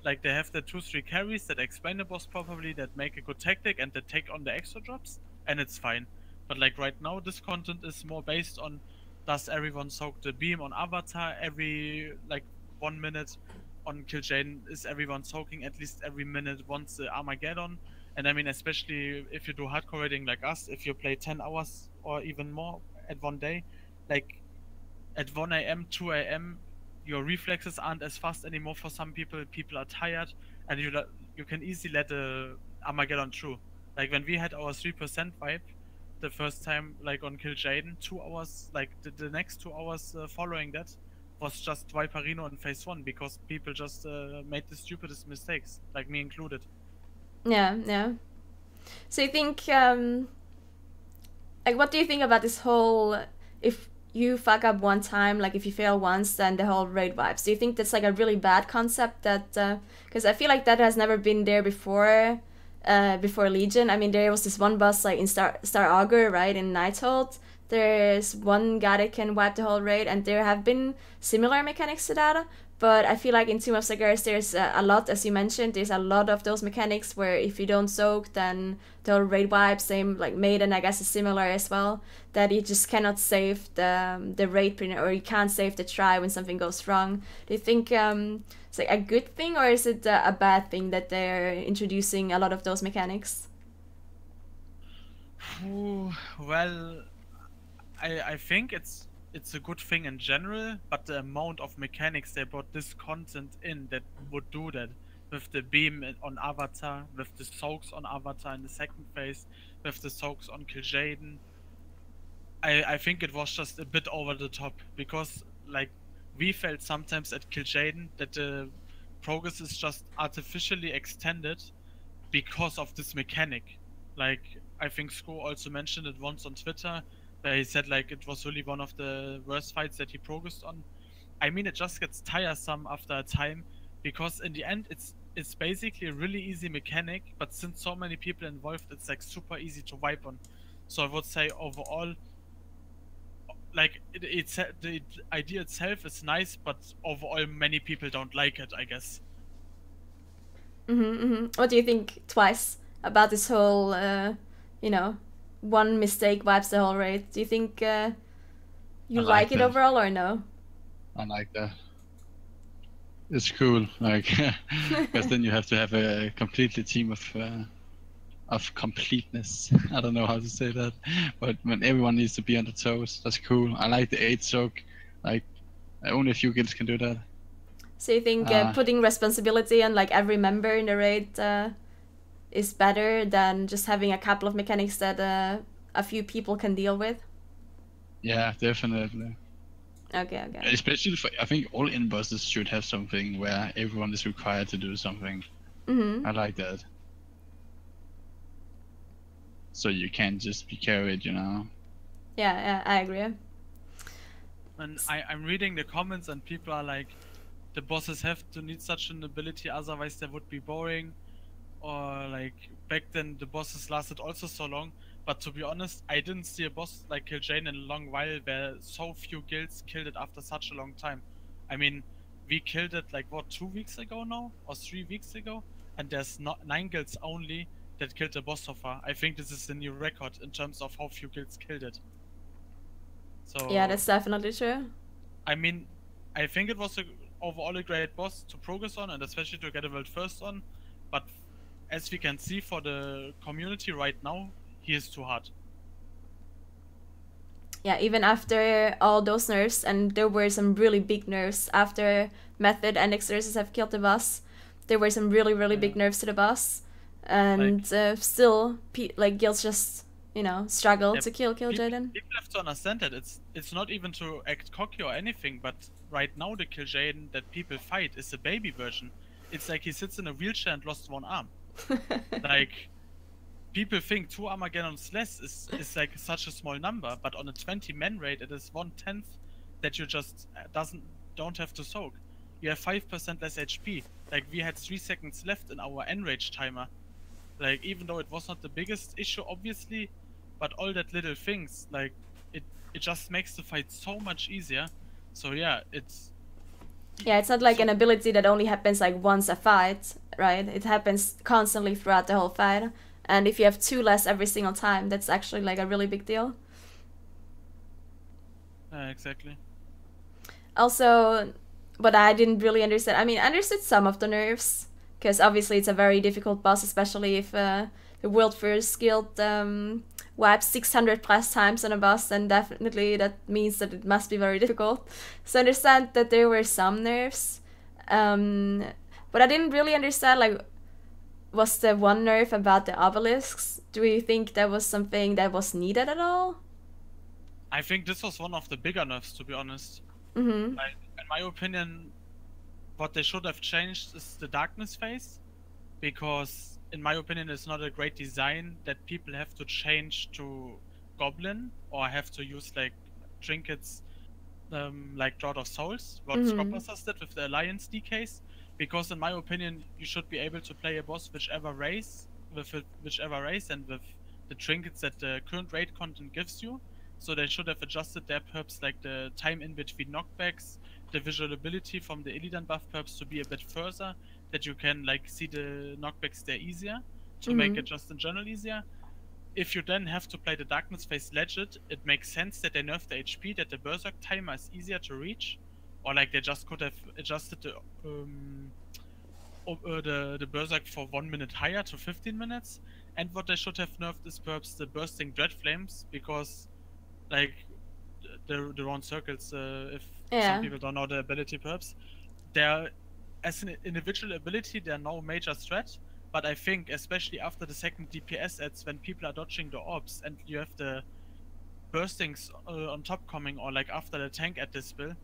like, they have the 2-3 carries that explain the boss properly, that make a good tactic, and that take on the extra drops, and it's fine. But like right now, this content is more based on, does everyone soak the beam on Avatar every like 1 minute? On Kil'jaeden, is everyone soaking at least every minute once the Armageddon? And I mean, especially if you do hardcore raiding like us, if you play 10 hours or even more at one day, like at 1 a.m., 2 a.m., your reflexes aren't as fast anymore for some people. People are tired, and you can easily let the Armageddon through. Like when we had our 3% vibe the first time, like on Kil'jaeden, 2 hours, like the next 2 hours following that was just Viperino in phase 1, because people just made the stupidest mistakes, like me included. Yeah, yeah. So you think, like, what do you think about this whole, if you fuck up one time, like if you fail once, then the whole raid vibes? Do you think that's like a really bad concept? That because I feel like that has never been there before, before Legion. I mean, there was this one boss like in Star Augur, right, in Nighthold. There's one guy that can wipe the whole raid, and there have been similar mechanics to that. But I feel like in Tomb of Sagars, there's a lot, as you mentioned, there's a lot of those mechanics where if you don't soak, then the whole raid wipe. Same like Maiden, I guess, is similar as well. That you just cannot save the raid, or you can't save the try when something goes wrong. Do you think it's like a good thing, or is it a bad thing that they're introducing a lot of those mechanics? Well, I think it's a good thing in general, but the amount of mechanics they brought this content in that would do that, with the beam on Avatar, with the soaks on Avatar in the second phase, with the soaks on Kil'jaeden, I think it was just a bit over the top, because like we felt sometimes at Kil'jaeden that the progress is just artificially extended because of this mechanic. Like I think Sko also mentioned it once on Twitter, where he said like it was really one of the worst fights that he progressed on. I mean, it just gets tiresome after a time, because in the end it's basically a really easy mechanic, but since so many people involved, it's like super easy to wipe on. So I would say overall, like the idea itself is nice, but overall many people don't like it, I guess. What do you think, Twise, about this whole, you know, one mistake wipes the whole raid? Do you think you like it overall, or no? I like that. It's cool, like, because then you have to have a completely team of completeness. I don't know how to say that, but when everyone needs to be on the toes, that's cool. I like the 8 soak. Like, only a few guilds can do that. So you think putting responsibility on like every member in the raid is better than just having a couple of mechanics that a few people can deal with? Yeah, definitely. Okay. Especially for, I think all in bosses should have something where everyone is required to do something. I like that. So you can't just be carried, you know? Yeah, I agree. And I'm reading the comments, and people are like, the bosses have to need such an ability, otherwise they would be boring. Or like, back then the bosses lasted also so long. But to be honest, I didn't see a boss like Kil'jaeden in a long while where so few guilds killed it after such a long time. I mean, we killed it like, what, 2 weeks ago now? Or 3 weeks ago? And there's 9 guilds only that killed the boss so far. I think this is a new record in terms of how few guilds killed it. So yeah, that's definitely true. I mean, I think it was overall a great boss to progress on, and especially to get a world first on. But as we can see for the community right now, he is too hard. Yeah, even after all those nerfs, and there were some really big nerfs after Method and Exorcist have killed the boss, there were some really big nerfs to the boss, and like, still like guilds just, you know, struggle to kill Kil'jaeden. People have to understand that it's not even to act cocky or anything, but right now the Kil'jaeden that people fight is the baby version. It's like he sits in a wheelchair and lost one arm. Like, people think 2 Armageddons less is like such a small number, but on a 20 man raid, it is 1/10 that you just don't have to soak. You have 5% less HP. Like, we had 3 seconds left in our enrage timer. Like, even though it was not the biggest issue, obviously, but all that little things, like, it just makes the fight so much easier. So yeah, it's not like an ability that only happens like once a fight, right? It happens constantly throughout the whole fight. And if you have 2 less every single time, that's actually like a really big deal. exactly. Also, what I didn't really understand, I mean, I understood some of the nerfs, because obviously it's a very difficult boss, especially if the World First Guild wipes 600 plus times on a boss, then definitely that means that it must be very difficult. So I understand that there were some nerfs, but I didn't really understand, like, was the one nerf about the obelisks? Do you think that was something that was needed at all? I think this was one of the bigger nerfs, to be honest. Mm-hmm. Like, in my opinion, what they should have changed is the darkness phase, because in my opinion it's not a great design that people have to change to goblin or have to use like trinkets like Drought of Souls, what Scoppers did with the Alliance DKs, because in my opinion you should be able to play a boss whichever race and with the trinkets that the current raid content gives you. So they should have adjusted their perps, like the time in between knockbacks, the visual ability from the Illidan buff perps to be a bit further, that you can like see the knockbacks there easier, to make it just in general easier. If you then have to play the Darkness phase legit, it makes sense that they nerf the HP, that the Berserk timer is easier to reach, or like they just could have adjusted the Berserk for 1 minute higher to 15 minutes. And what they should have nerfed is perhaps the Bursting Dread Flames, because like the round circles, if some people don't know the ability perhaps, they're, as an individual ability, they're no major threat, but I think especially after the second DPS adds, when people are dodging the orbs and you have the burstings on top coming, or like after the tank at this bill,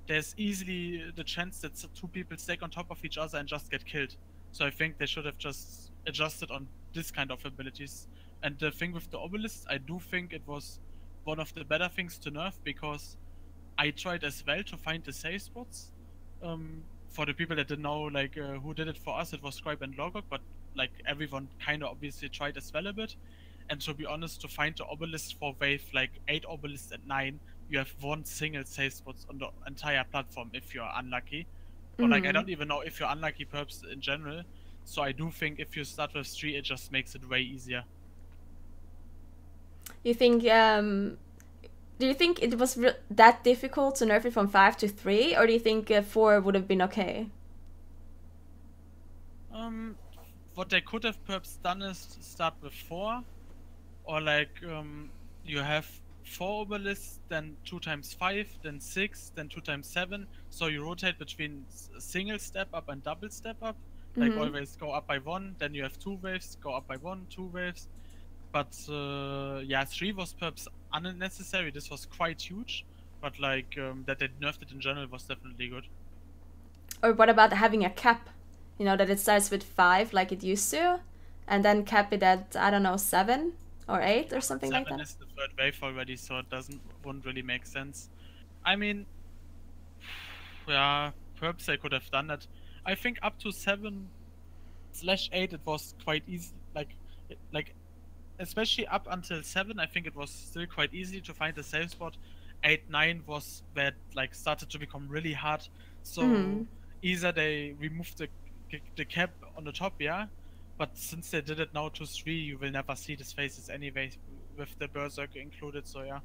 there's easily the chance that 2 people stack on top of each other and just get killed. So I think they should have just adjusted on this kind of abilities. And the thing with the obelisks, I do think it was one of the better things to nerf, because I tried as well to find the safe spots. For the people that didn't know, like who did it for us, it was Scribe and Logok, but like everyone kind of obviously tried as well a bit. And to be honest, to find the obelisk for wave like 8 obelisks at 9, you have 1 single safe spot on the entire platform if you're unlucky. Or like, I don't even know if you're unlucky perhaps in general. So I do think if you start with 3, it just makes it way easier. You think, do you think it was that difficult to nerf it from 5 to 3, or do you think 4 would have been okay? What they could have perhaps done is start with 4, or like you have 4 obelisks, then 2 times 5, then 6, then 2 times 7. So you rotate between single step up and double step up. Like always go up by 1, then you have 2 waves, go up by 1, 2 waves. But yeah, 3 was perhaps unnecessary. This was quite huge, but like that they nerfed it in general was definitely good. Or what about having a cap? You know, that it starts with 5 like it used to, and then cap it at, I don't know, 7 or 8 or something like that? 7 is the 3rd wave already, so it wouldn't really make sense. I mean, yeah, perhaps they could have done that. I think up to 7/8 it was quite easy, like especially up until 7, I think it was still quite easy to find a safe spot. 8, 9 was where it like started to become really hard. So either they removed the cap on the top, yeah, but since they did it now to 3, you will never see these faces anyway with the Berserk included. So yeah,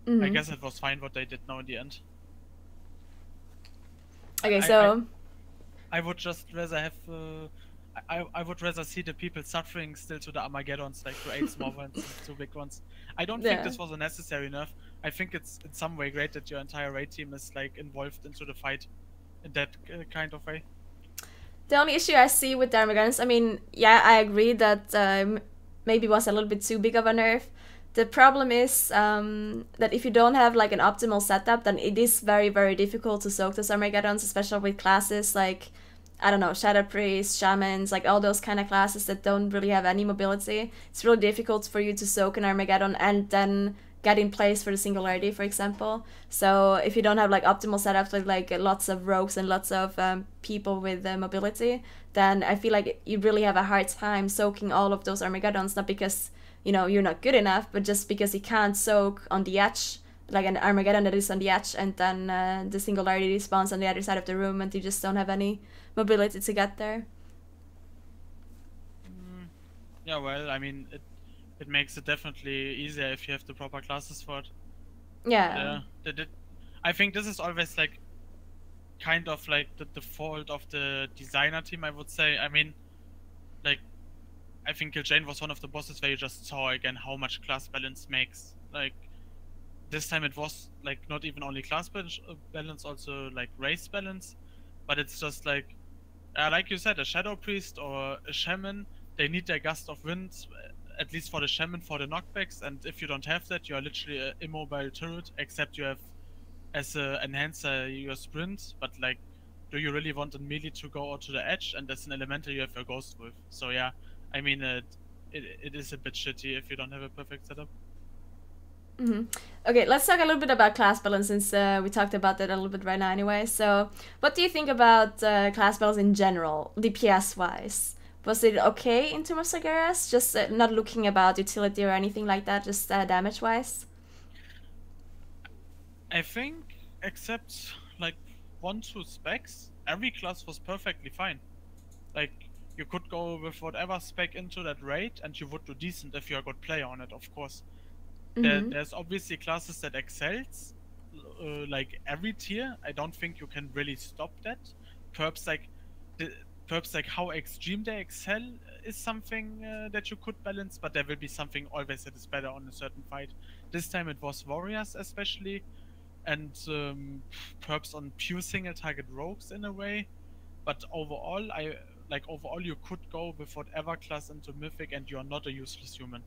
I guess it was fine what they did now in the end. Okay, so I would just rather have I would rather see the people suffering still to the Armageddons, like to 8 small ones and 2 big ones. I don't think this was a necessary nerf. I think it's in some way great that your entire raid team is like involved into the fight in that kind of way. The only issue I see with the Armageddons, I mean, yeah, I agree that maybe was a little bit too big of a nerf. The problem is that if you don't have like an optimal setup, then it is very, very difficult to soak those Armageddons, especially with classes like I don't know, Shadow Priests, Shamans, like all those kind of classes that don't really have any mobility, it's really difficult for you to soak an Armageddon and then get in place for the Singularity, for example. So if you don't have like optimal setups with like lots of rogues and lots of people with mobility, then I feel like you really have a hard time soaking all of those Armageddons, not because, you know, you're not good enough, but just because you can't soak on the edge, like an Armageddon that is on the edge, and then the Singularity spawns on the other side of the room, and you just don't have any mobility to get there. Yeah, well, I mean, it makes it definitely easier if you have the proper classes for it. Yeah. I think this is always like kind of like the fault of the designer team, I would say. I mean, like, I think Kill Jane was one of the bosses where you just saw again how much class balance makes. Like, this time it was like not even only class balance, also like race balance. But it's just like you said, a Shadow Priest or a Shaman, they need their Gust of Wind, at least for the Shaman, for the knockbacks, and if you don't have that, you are literally an immobile turret, except you have as an enhancer your sprint, but like, do you really want a melee to go out to the edge, and as an elemental you have your Ghost Wolf. So yeah, I mean, it is a bit shitty if you don't have a perfect setup. Okay, let's talk a little bit about class balance, since we talked about that a little bit right now anyway. So what do you think about class balance in general, DPS wise? Was it okay in Tomb of Sargeras? Just not looking about utility or anything like that, just damage wise? I think, except like 1-2 specs, every class was perfectly fine. Like, you could go with whatever spec into that raid, and you would do decent if you're a good player on it, of course. There's obviously classes that excels, like every tier. I don't think you can really stop that. Perhaps like how extreme they excel is something that you could balance, but there will be something always that is better on a certain fight. This time it was warriors especially, and perhaps on pure single target rogues in a way. But overall, overall you could go with whatever class into Mythic and you are not a useless human.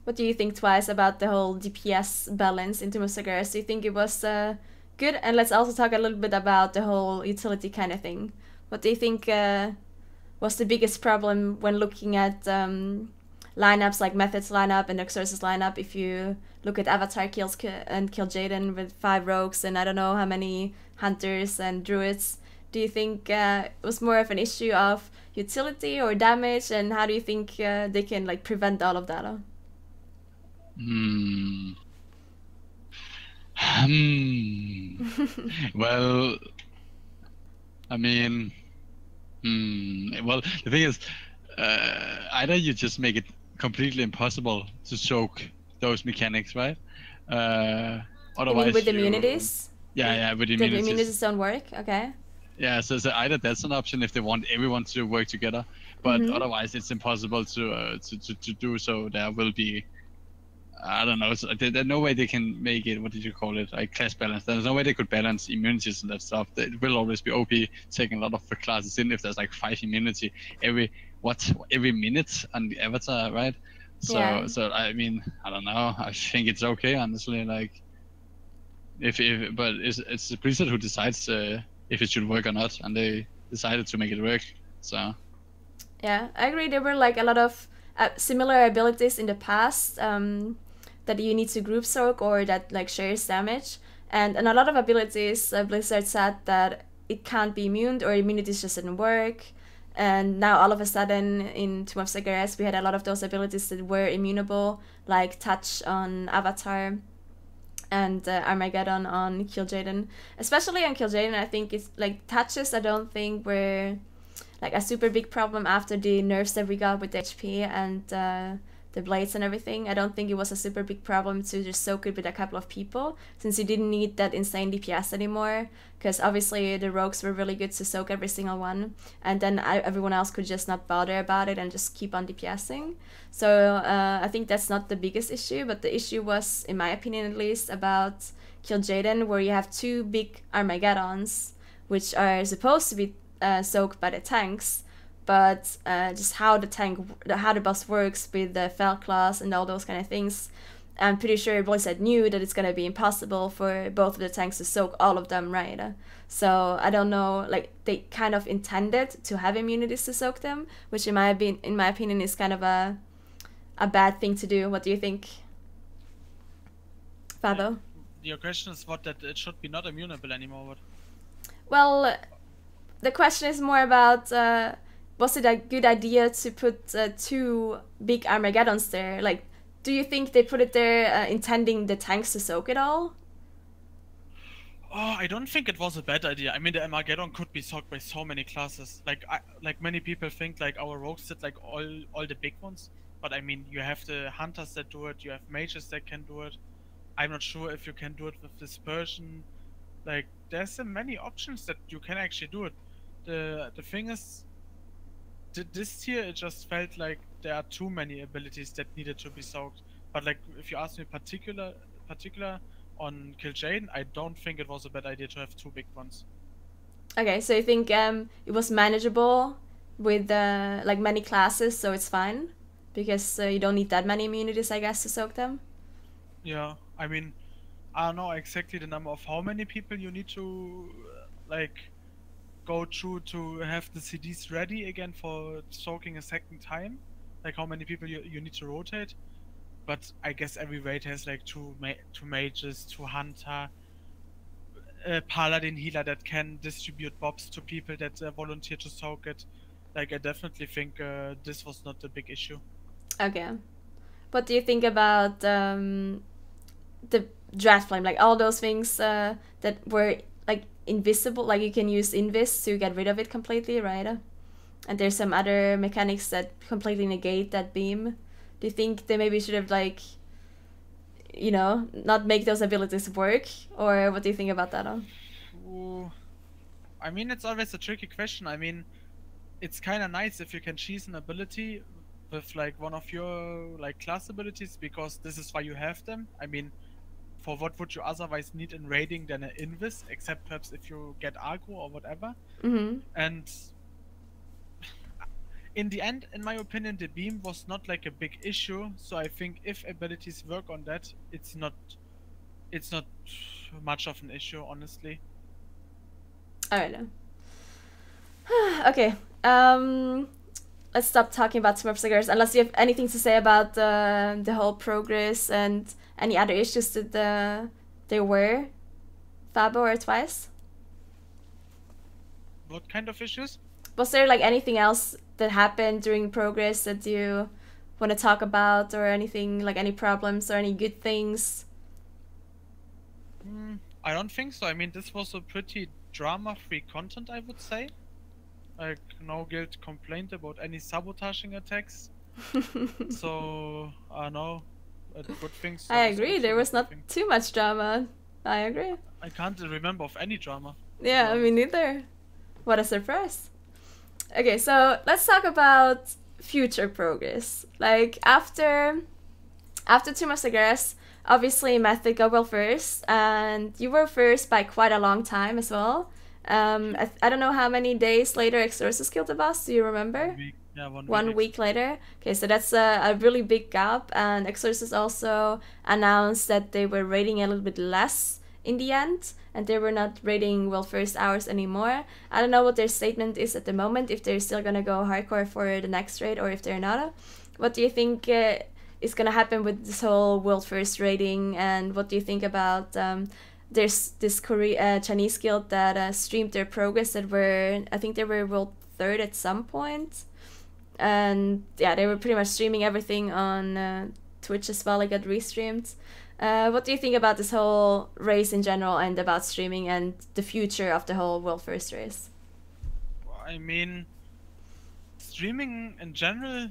What do you think, Twise, about the whole DPS balance in Tomb of Sargeras? Do you think it was good? And let's also talk a little bit about the whole utility kind of thing. What do you think was the biggest problem when looking at lineups like Method's lineup and Exorcist's lineup? If you look at Avatar kills and Kill Jaden with 5 rogues and I don't know how many hunters and druids, do you think it was more of an issue of utility or damage? And how do you think they can like prevent all of that? Well, I mean, well, the thing is, either you just make it completely impossible to soak those mechanics, right? Otherwise, you mean with immunities? Yeah, with immunities. The immunities don't work. Okay. Yeah, so either that's an option if they want everyone to work together, but otherwise it's impossible to do so. There will be, I don't know, there's no way they can make it, what did you call it, like class balance. There's no way they could balance immunities and that stuff. It will always be OP taking a lot of the classes in if there's like 5 immunity every minute on the avatar, right? So Yeah. So I mean, I don't know. I think it's okay, honestly. Like, but it's the Blizzard who decides if it should work or not, and they decided to make it work. So yeah, I agree. There were like a lot of similar abilities in the past that you need to group soak or that like shares damage, and a lot of abilities Blizzard said that it can't be immune or immunities just didn't work. And now all of a sudden in Tomb of Sargeras we had a lot of those abilities that were immunable, like touch on Avatar and Armageddon on Kill Jaden. Especially on Kill Jaden, I think it's like touches I don't think were like a super big problem after the nerfs that we got with the HP and the blades and everything. I don't think it was a super big problem to just soak it with a couple of people, since you didn't need that insane DPS anymore, because obviously the rogues were really good to soak every single one, and then everyone else could just not bother about it and just keep on DPSing. So I think that's not the biggest issue, but the issue was, in my opinion at least, about Kill Jaden, where you have 2 big Armageddons, which are supposed to be soaked by the tanks, but just how the boss works with the Fel class and all those kind of things, I'm pretty sure Blizzard knew that it's gonna be impossible for both of the tanks to soak all of them, right? So I don't know, like they kind of intended to have immunities to soak them, which in my opinion is kind of a bad thing to do. What do you think, Fabo? Your question is what, that it should be not immunable anymore? What? Well, the question is more about was it a good idea to put 2 big Armageddons there? Like, do you think they put it there intending the tanks to soak it all? Oh, I don't think it was a bad idea. I mean, the Armageddon could be soaked by so many classes. Like many people think like our rogues did like all the big ones. But I mean, you have the hunters that do it, you have mages that can do it. I'm not sure if you can do it with dispersion. Like, there's so many options that you can actually do it. The thing is, this tier it just felt like there are too many abilities that needed to be soaked. But like, if you ask me particular on Kill Jaden, I don't think it was a bad idea to have 2 big ones. Okay, so you think it was manageable with like many classes, so it's fine? Because you don't need that many immunities, I guess, to soak them? Yeah, I mean, I don't know exactly the number of how many people you need to like go through to have the CDs ready again for soaking a second time. Like how many people you need to rotate. But I guess every raid has like two mages, 2 hunter, a paladin healer that can distribute bobs to people that volunteer to soak it. Like I definitely think this was not a big issue. Okay. What do you think about the draft flame? Like all those things that were like invisible, like you can use invis to get rid of it completely, right? And there's some other mechanics that completely negate that beam. Do you think they maybe should have like, you know, not make those abilities work? Or what do you think about that? Ooh. I mean, it's always a tricky question. I mean, it's kind of nice if you can choose an ability with like one of your like class abilities, because this is why you have them. I mean, for what would you otherwise need in raiding than an invis, except perhaps if you get aggro or whatever. And in the end, in my opinion, the beam was not like a big issue. So I think if abilities work on that, it's not much of an issue, honestly. Alright. Okay. Let's stop talking about Smurf Cigars unless you have anything to say about the whole progress and any other issues that there were, Fabo or Twise? What kind of issues? Was there like anything else that happened during progress that you want to talk about, or anything like any problems or any good things? I don't think so. I mean, this was a pretty drama-free content, I would say. Like, no guild complained about any sabotaging attacks. So, I don't know. Good things. I agree, there was not too much drama. I agree. I can't remember of any drama. Yeah, me neither. What a surprise. Okay, so let's talk about future progress. Like, after Tomb of Cigarettes, obviously Method got well first, and you were first by quite a long time as well. I don't know how many days later Exorcist killed the boss, do you remember? 1 week. Yeah, 1 week. 1 week later. Okay, so that's a really big gap, and Exorcist also announced that they were rating a little bit less in the end, and they were not rating well first hours anymore. I don't know what their statement is at the moment, if they're still gonna go hardcore for the next raid or if they're not. What do you think is gonna happen with this whole world first rating, and what do you think about there's this Chinese guild that streamed their progress that were, I think they were world third at some point, and yeah, they were pretty much streaming everything on Twitch as well. It got restreamed. What do you think about this whole race in general, and about streaming and the future of the whole world first race? I mean, streaming in general,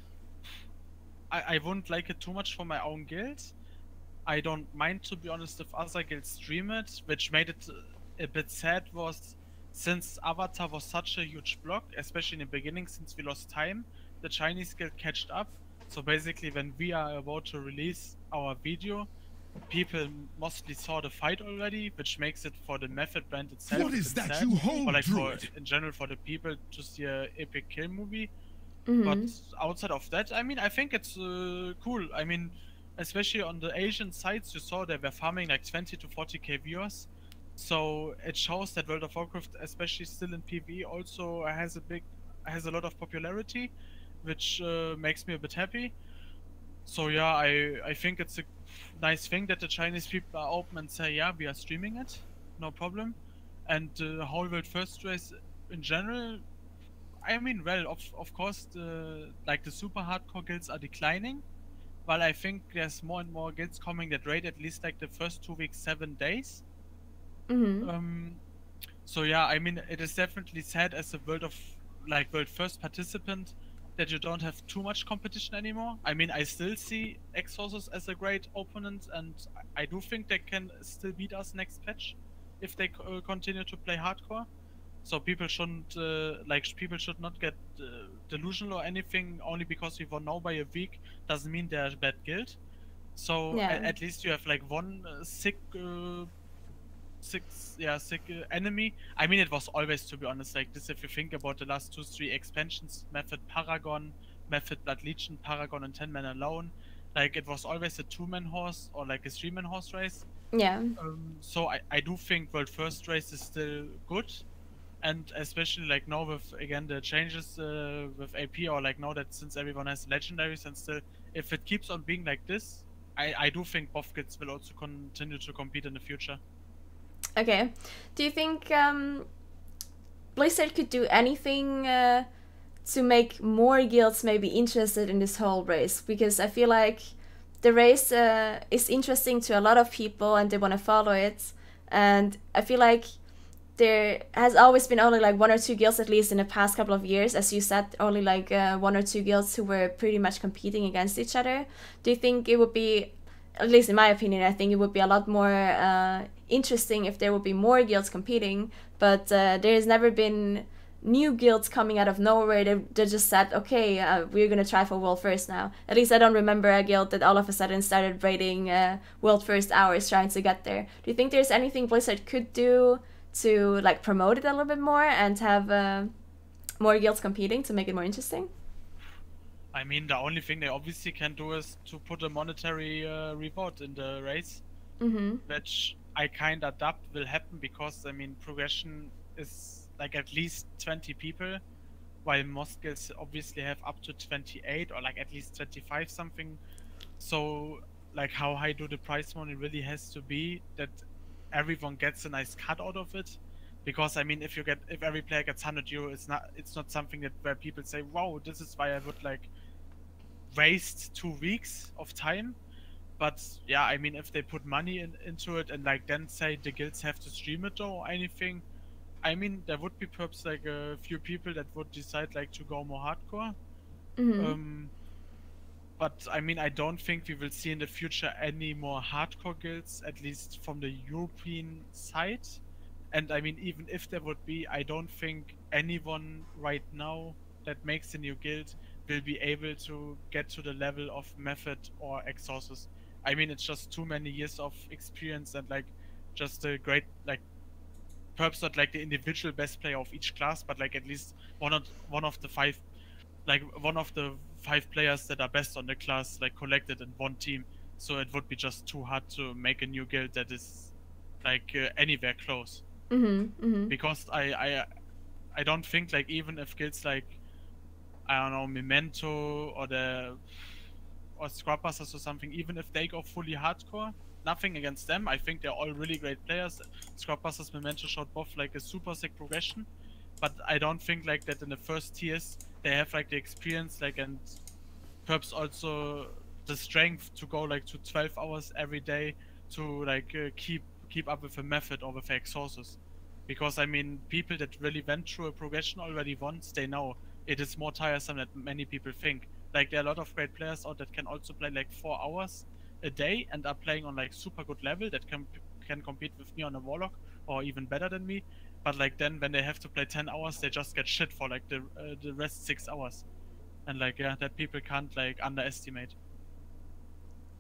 I wouldn't like it too much for my own guild. I don't mind, to be honest, if other guilds stream it. Which made it a bit sad was, since Avatar was such a huge block, especially in the beginning, since we lost time, the Chinese guild catched up. So basically, when we are about to release our video, people mostly saw the fight already, which makes it for the Method brand itself. What is that sad, you hold, or like in general for the people to see a epic kill movie. But outside of that, I mean, I think it's cool. I mean, especially on the Asian sites, you saw they were farming like 20 to 40k viewers. So it shows that World of Warcraft, especially still in PvE, also has a lot of popularity, which makes me a bit happy. So yeah, I think it's a nice thing that the Chinese people are open and say, yeah, we are streaming it, no problem. And the whole World First race in general, I mean, well, of course, the super hardcore guilds are declining, while I think there's more and more guilds coming that raid at least like the first 2 weeks, 7 days. So yeah, I mean, it is definitely sad as a world first participant that you don't have too much competition anymore. I mean, I still see Exorcist as a great opponent, and I do think they can still beat us next patch if they continue to play hardcore. So people shouldn't people should not get delusional or anything. Only because we won now by a week doesn't mean they're a bad guild. So at least you have like one sick enemy. I mean, it was always, to be honest, like this. If you think about the last 2-3 expansions, Method Paragon, Method Blood Legion, Paragon, and 10 Men Alone, like it was always a 2-man horse or like a 3-man horse race. Yeah. So I do think World First race is still good, and especially like now with again the changes with AP, or like now that since everyone has legendaries, and still if it keeps on being like this, I do think both guilds will also continue to compete in the future. Okay. Do you think Blizzard could do anything to make more guilds maybe interested in this whole race? Because I feel like the race is interesting to a lot of people and they want to follow it. And I feel like there has always been only like 1 or 2 guilds, at least in the past couple of years. As you said, only like 1 or 2 guilds who were pretty much competing against each other. Do you think it would be, at least in my opinion, I think it would be a lot more interesting if there would be more guilds competing, but there has never been new guilds coming out of nowhere. They just said, okay, we're gonna try for World First now. At least I don't remember a guild that all of a sudden started raiding World First hours trying to get there. Do you think there's anything Blizzard could do to like promote it a little bit more and have more guilds competing to make it more interesting? I mean, the only thing they obviously can do is to put a monetary reward in the race, which I kind of doubt will happen, because I mean progression is like at least 20 people, while most guilds obviously have up to 28 or like at least 25 something. So like how high do the prize money really has to be that everyone gets a nice cut out of it? Because I mean, if every player gets 100 euro, it's not something that where people say, wow, this is why I would like waste 2 weeks of time. But yeah, I mean, if they put money into it and like then say the guilds have to stream it or anything, I mean, there would be perhaps like a few people that would decide like to go more hardcore. But I mean, I don't think we will see in the future any more hardcore guilds, at least from the European side. And I mean, even if there would be, I don't think anyone right now that makes a new guild will be able to get to the level of Method or Exorcist. I mean, it's just too many years of experience and like just a great, like perhaps not like the individual best player of each class, but like at least one of the 5 players that are best on the class like collected in one team. So it would be just too hard to make a new guild that is like anywhere close. Because I don't think like even if guilds like, I don't know, Memento or Scrubbusters or something, even if they go fully hardcore, nothing against them. I think they're all really great players. Scrubbusters, Memento showed both like a super sick progression, but I don't think like that in the first tiers they have like the experience like and perhaps also the strength to go like to 12 hours every day to like keep up with a Method or with Exorcist. Because I mean, people that really went through a progression already once, they know it is more tiresome than many people think. Like there are a lot of great players out that can also play like 4 hours a day and are playing on like super good level that can compete with me on a Warlock or even better than me. But like then when they have to play 10 hours, they just get shit for like the rest 6 hours. And like yeah, that people can't like underestimate.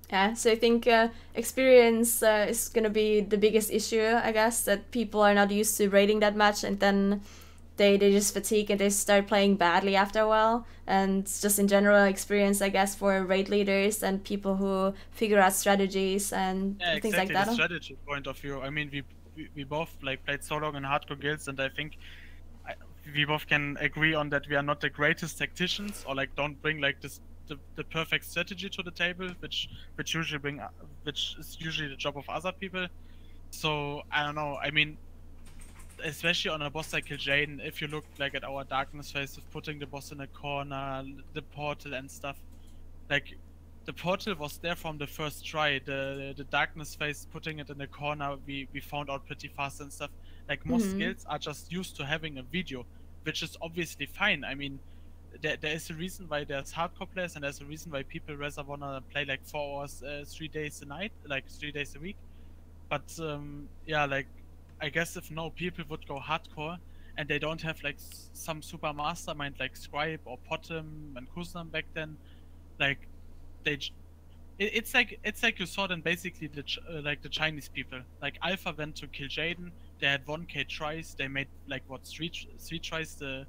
Yeah, so I think experience is gonna be the biggest issue, I guess, that people are not used to raiding that much, and then they just fatigue and they start playing badly after a while. And just in general experience, I guess, for raid leaders and people who figure out strategies and things like that. The strategy point of view. I mean, we both like played so long in hardcore guilds, and I think we both can agree on that we are not the greatest tacticians, or like don't bring like the perfect strategy to the table, which is usually the job of other people. So I don't know. I mean, especially on a boss like Kil'jaeden, if you look like at our darkness phase of putting the boss in a corner, the portal and stuff, like the portal was there from the first try. The darkness phase, putting it in a corner, we found out pretty fast and stuff. Like most guilds are just used to having a video, which is obviously fine. I mean, there is a reason why there's hardcore players, and there's a reason why people rather wanna play like 4 hours, 3 days a night, like 3 days a week. But yeah, like I guess if no people would go hardcore and they don't have like some super mastermind like Scribe or Potom and Kuznam back then, like it's like you saw then basically like the Chinese people. Like Alpha went to Kil'jaeden, they had 1k tries, they made like what three tries the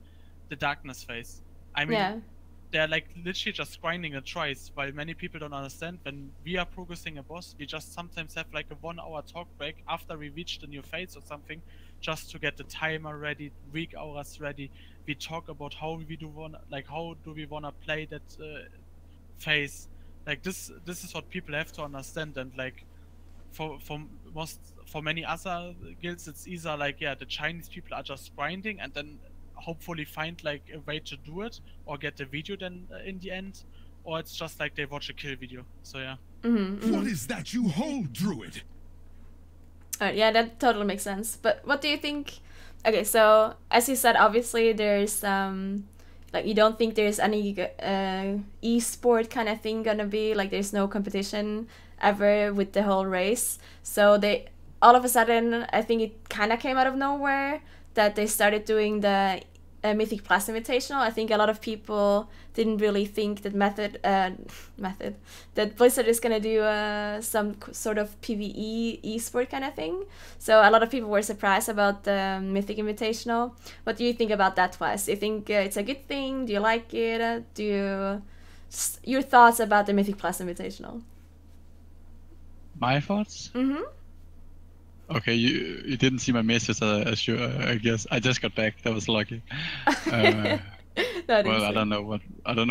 darkness phase. I mean, they're like literally just grinding a tries, while many people don't understand. When we are progressing a boss, we just sometimes have like a 1 hour talk break after we reach the new phase or something, just to get the timer ready, weak hours ready. We talk about how we do wanna play that phase. Like this is what people have to understand. And like for many other guilds, it's either like, yeah, the Chinese people are just grinding and then hopefully find like a way to do it or get the video then in the end, or it's just like they watch a kill video. So yeah. What is that you hold, Druid? Yeah, that totally makes sense. But what do you think? Okay, so as you said, obviously there's like you don't think there's any e-sport kind of thing gonna be, like there's no competition ever with the whole race. So they all of a sudden, I think it kind of came out of nowhere that they started doing the Mythic Plus Invitational. I think a lot of people didn't really think that that Blizzard is gonna do some sort of PvE esport kind of thing. So a lot of people were surprised about the Mythic Invitational. What do you think about that, Twise? Do you think it's a good thing? Do you like it? Your thoughts about the Mythic Plus Invitational? My thoughts? Okay, you didn't see my message, I guess. I just got back. That was lucky. Well, I don't know what I don't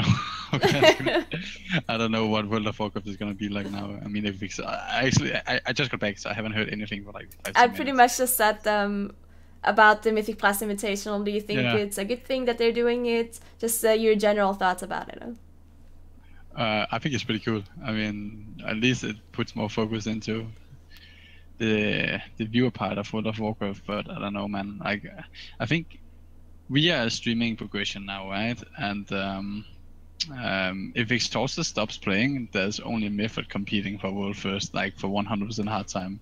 know what World of Warcraft is gonna be like now. I mean, I just got back, so I haven't heard anything for like 5 I minutes. pretty much just said about the Mythic Plus Invitational. Do you think it's a good thing that they're doing it? Just your general thoughts about it. I think it's pretty cool. I mean, at least it puts more focus into the viewer part of World of Warcraft, but I don't know, man. Like, I think we are a streaming progression now, right? And if Exhausted stops playing, there's only Method competing for World First, like for 100% hard time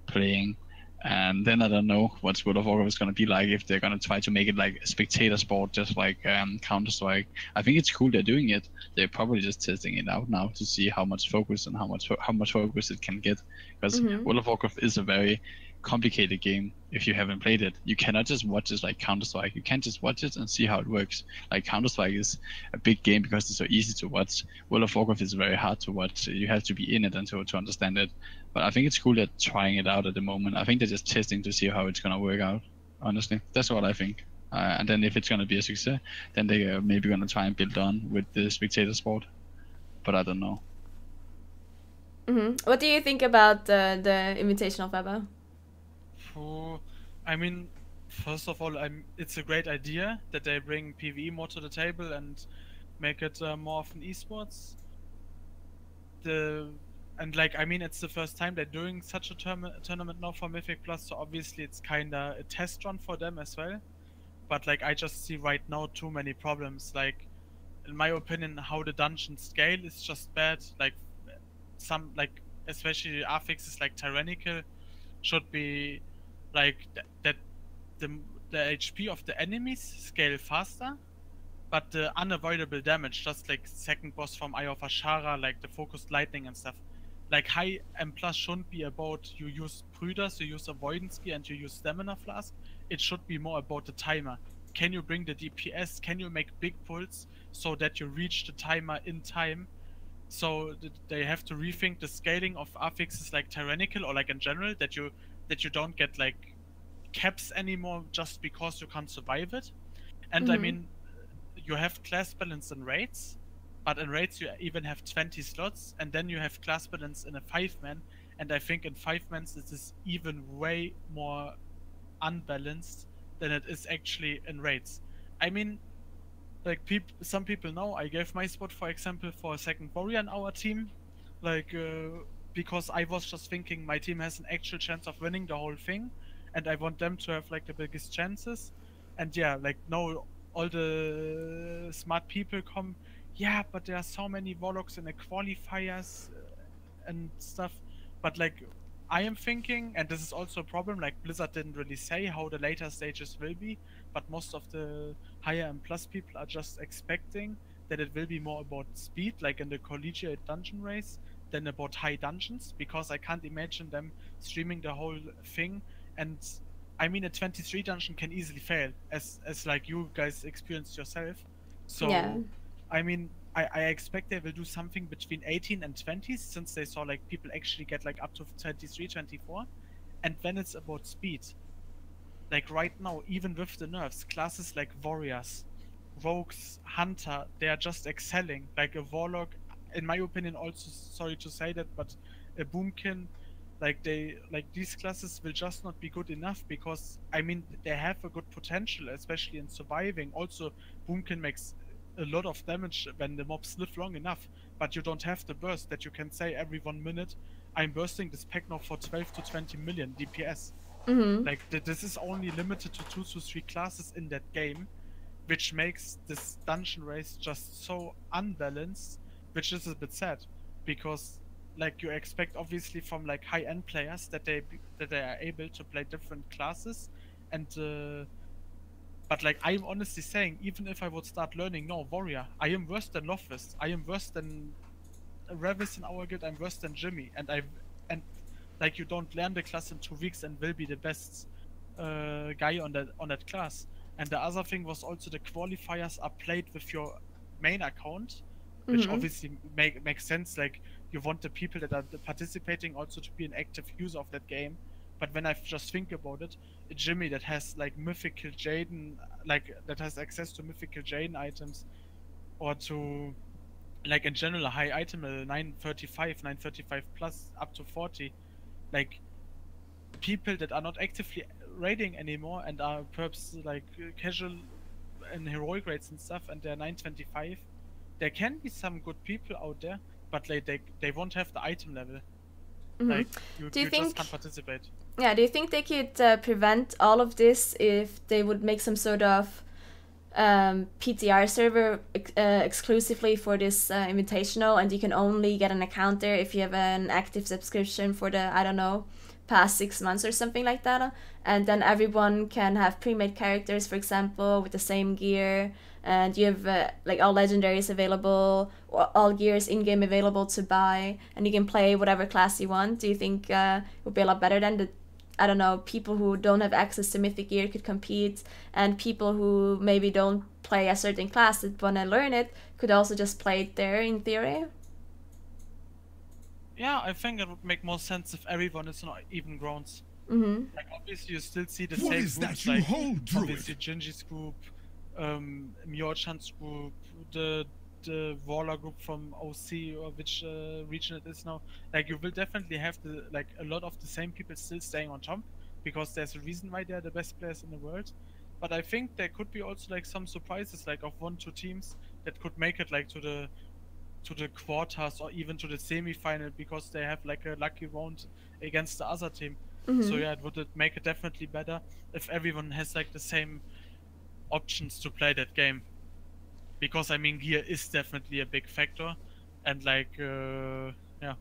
playing. And then I don't know what World of Warcraft is gonna be like, if they're gonna try to make it like a spectator sport, just like Counter-Strike. I think it's cool they're doing it. They're probably just testing it out now to see how much focus and how much focus it can get. Because World of Warcraft is a very complicated game if you haven't played it. You cannot just watch it like Counter-Strike. You can't just watch it and see how it works. Like Counter-Strike is a big game because it's so easy to watch. World of Warcraft is very hard to watch. You have to be in it and to understand it. But I think it's cool they're trying it out at the moment. I think they're just testing to see how it's gonna work out. Honestly, that's what I think. And then if it's gonna be a success, then they are maybe gonna try and build on with the spectator sport. But I don't know. What do you think about the Invitational, Fabo? I mean, first of all, it's a great idea that they bring PvE more to the table and make it more of an esports. And like, I mean, it's the first time they're doing such a tournament now for Mythic Plus, so obviously it's kinda a test run for them as well. But like, I just see right now too many problems. Like, in my opinion, how the dungeon scale is just bad. Like, especially affixes like Tyrannical should be like that the HP of the enemies scale faster, but the unavoidable damage, just like second boss from Eye of Ashara, like the focused lightning and stuff, like high M plus shouldn't be about you use Brüders, you use Avoidance Gear and you use Stamina Flask. It should be more about the timer. can you bring the DPS? Can you make big pulls so that you reach the timer in time? So they have to rethink the scaling of affixes like tyrannical or like in general, that you don't get like caps anymore just because you can't survive it. And I mean, you have class balance in raids, but in raids you even have 20 slots, and then you have class balance in a 5-man, and I think in 5-mans this is even way more unbalanced than it is actually in raids. I mean, like some people know I gave my spot, for example, for a second warrior in our team, like because I was just thinking my team has an actual chance of winning the whole thing, and I want them to have like the biggest chances. And yeah, like no, all the smart people come, yeah, but there are so many warlocks in the qualifiers and stuff. But like I am thinking, and this is also a problem, like Blizzard didn't really say how the later stages will be, but most of the higher and plus people are just expecting that it will be more about speed, like in the collegiate dungeon race, than about high dungeons, because I can't imagine them streaming the whole thing. And I mean, a 23 dungeon can easily fail, as like you guys experienced yourself. So Yeah. I mean, I expect they will do something between 18 and 20, since they saw like people actually get like up to 23, 24. And then it's about speed. Like right now, even with the nerfs, classes like warriors, rogues, hunter, they are just excelling. Like a warlock, in my opinion, also, sorry to say that, but a boomkin, like these classes will just not be good enough, because I mean they have a good potential, especially in surviving. Also, boomkin makes a lot of damage when the mobs live long enough, but you don't have the burst that you can say every 1 minute, I'm bursting this pack now for 12 to 20 million DPS. Like this is only limited to 2 to 3 classes in that game, which makes this dungeon race just so unbalanced, which is a bit sad, because like you expect obviously from like high-end players that they are able to play different classes, and but like I'm honestly saying, even if I would start learning warrior, I am worse than Lofvis, I am worse than Revis in our guild, I'm worse than Jimmy, and like you don't learn the class in 2 weeks and will be the best guy on that class. And the other thing was also the qualifiers are played with your main account, which obviously makes sense. Like you want the people that are participating also to be an active user of that game. But when I just think about it, a Jimmy that has like mythical Jaden, like that has access to mythical Jaden items, or to like in general a high item 935 plus up to 40, like people that are not actively raiding anymore and are perhaps like casual in heroic raids and stuff, and they're 925, there can be some good people out there, but like they won't have the item level. Like you just can't participate. Yeah, do you think they could prevent all of this if they would make some sort of PTR server exclusively for this invitational, and you can only get an account there if you have an active subscription for the, I don't know, past 6 months or something like that, and then everyone can have pre-made characters, for example, with the same gear, and you have like all legendaries available, or all gears in-game available to buy, and you can play whatever class you want? Do you think it would be a lot better than the, I don't know, people who don't have access to mythic gear could compete, and people who maybe don't play a certain class that want to learn it could also just play it there in theory? Yeah, I think it would make more sense if everyone is on even grounds. Like obviously you still see the same groups, like obviously Jinji's group, Myorchan's group, the Waller group from OC, or which region it is now. Like you will definitely have a lot of the same people still staying on top, because there's a reason why they're the best players in the world. But I think there could be also like some surprises, like of 1-2 teams that could make it like to the quarters or even to the semi-final, because they have like a lucky round against the other team. So yeah, it would make it definitely better if everyone has like the same options to play that game, because I mean gear is definitely a big factor, and like yeah.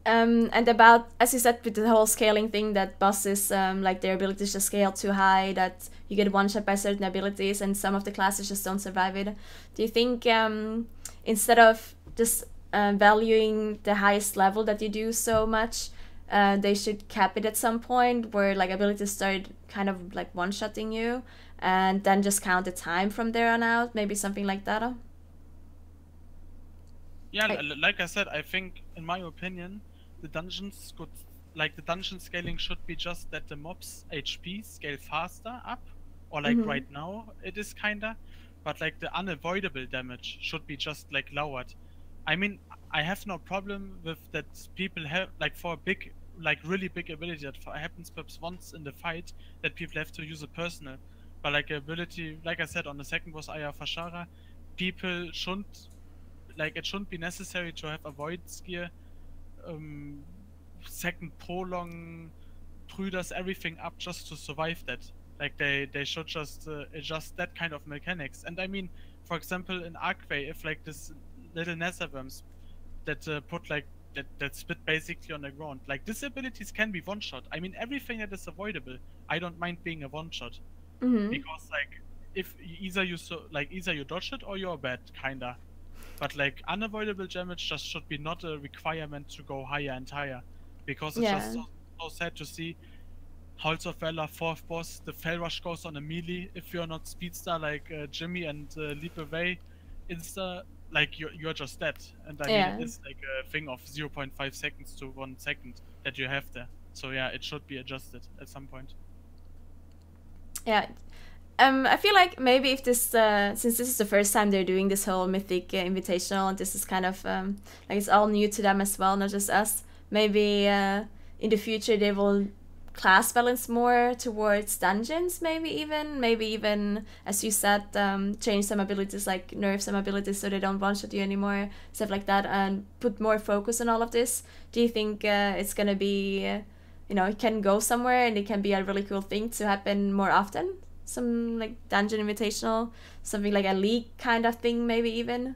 And about, as you said, with the whole scaling thing, that bosses like their abilities just scale too high, that you get one shot by certain abilities and some of the classes just don't survive it. Do you think instead of just valuing the highest level that you do so much, they should cap it at some point where like abilities start kind of like one-shotting you, and then just count the time from there on out. Maybe something like that. Yeah, like I said, I think, in my opinion, the dungeons could, like the dungeon scaling should be just that the mobs HP scale faster up, or like right now it is kinda, but like the unavoidable damage should be just like lowered. I mean, I have no problem with that people have, like for a big, like really big ability that happens perhaps once in the fight, that people have to use a personal. But like ability, like I said, on the second boss Aya Fashara, people shouldn't, like it shouldn't be necessary to have avoidance gear, second prolong, Brüders everything up just to survive that. Like they should just adjust that kind of mechanics. And I mean, for example, in Arcway, if like this little netherworms that put like that spit basically on the ground, like disabilities can be one shot. I mean, everything that is avoidable, I don't mind being a one shot, because like if either you dodge it or you're bad, kinda. But like unavoidable damage just should be not a requirement to go higher and higher, because it's just so sad to see Halls of Valor 4th boss, the Fell Rush goes on a melee. If you're not speedster like Jimmy and leap away, insta, like you're just dead. And I mean, it's like a thing of 0.5 seconds to 1 second that you have there. So yeah, it should be adjusted at some point. Yeah. I feel like maybe if this, since this is the first time they're doing this whole Mythic Invitational, and this is kind of, like it's all new to them as well, not just us, maybe in the future they will class balance more towards dungeons, maybe even, as you said, change some abilities, like nerf some abilities so they don't one-shot you anymore, stuff like that, and put more focus on all of this. Do you think it's gonna be, it can go somewhere and it can be a really cool thing to happen more often? Some like dungeon invitational, something like a league kind of thing, maybe even.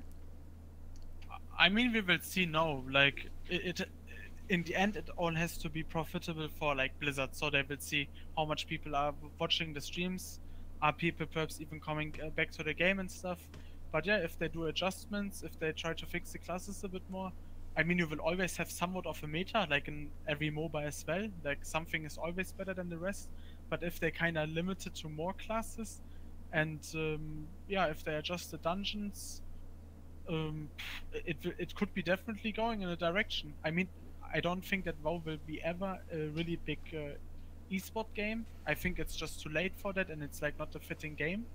I mean, we will see now. Like it in the end, it all has to be profitable for like Blizzard, so they will see how much people are watching the streams. Are people perhaps even coming back to the game and stuff? But yeah, if they do adjustments, if they try to fix the classes a bit more, I mean, you will always have somewhat of a meta, like in every MOBA as well. Like something is always better than the rest. But if they kind of limit it to more classes, and yeah, if they adjust the dungeons, it could be definitely going in a direction. I mean, I don't think that WoW will be ever a really big esport game. I think it's just too late for that, and it's like not a fitting game.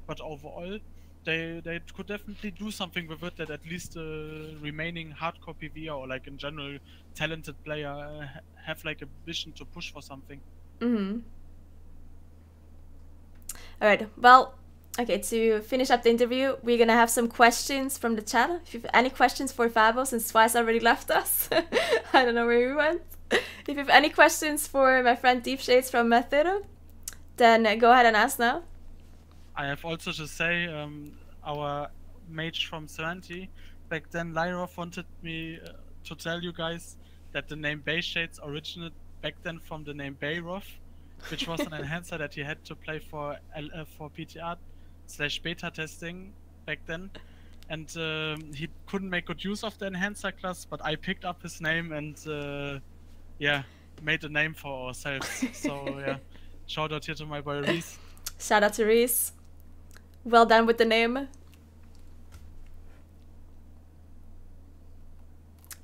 But overall, they could definitely do something with it that at least the remaining hardcore PvE or like in general talented player have like a vision to push for something. Alright, well, okay, to finish up the interview, we're gonna have some questions from the chat. If you have any questions for Fabo, since Twise already left us, I don't know where he went. If you have any questions for my friend Deepshades from Method, then go ahead and ask now. I have also to say, our mage from Serenity, back then Lyrov wanted me to tell you guys that the name Bayshades originated back then from the name Bayrov, which was an enhancer that he had to play for PTR/beta testing back then, and he couldn't make good use of the enhancer class, but I picked up his name and yeah, made a name for ourselves. So yeah, shout out here to my boy Reese. Shout out to Reese. Well done with the name.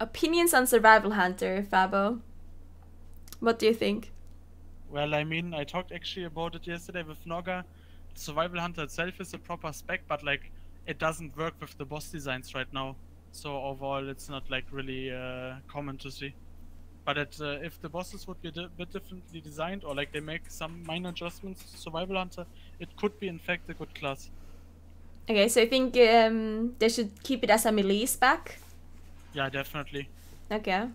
Opinions on Survival Hunter, Fabo. What do you think? Well, I mean, I talked actually about it yesterday with Noga. Survival Hunter itself is a proper spec, but like it doesn't work with the boss designs right now. So overall, it's not like really common to see. But if the bosses would be a bit differently designed, or like they make some minor adjustments to Survival Hunter, it could be in fact a good class. Okay, so I think they should keep it as a melee spec? Yeah, definitely. Okay.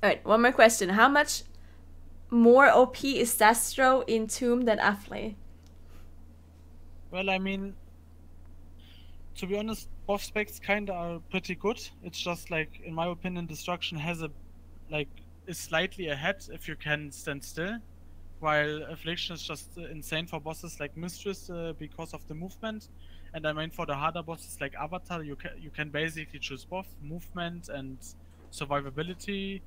Alright, one more question. How much more OP is Dastro in Tomb than Affley? Well, I mean, to be honest, both specs kinda are pretty good. It's just like, in my opinion, Destruction has is slightly ahead if you can stand still, while Affliction is just insane for bosses like Mistress because of the movement. And I mean, for the harder bosses like Avatar, you can basically choose both movement and survivability.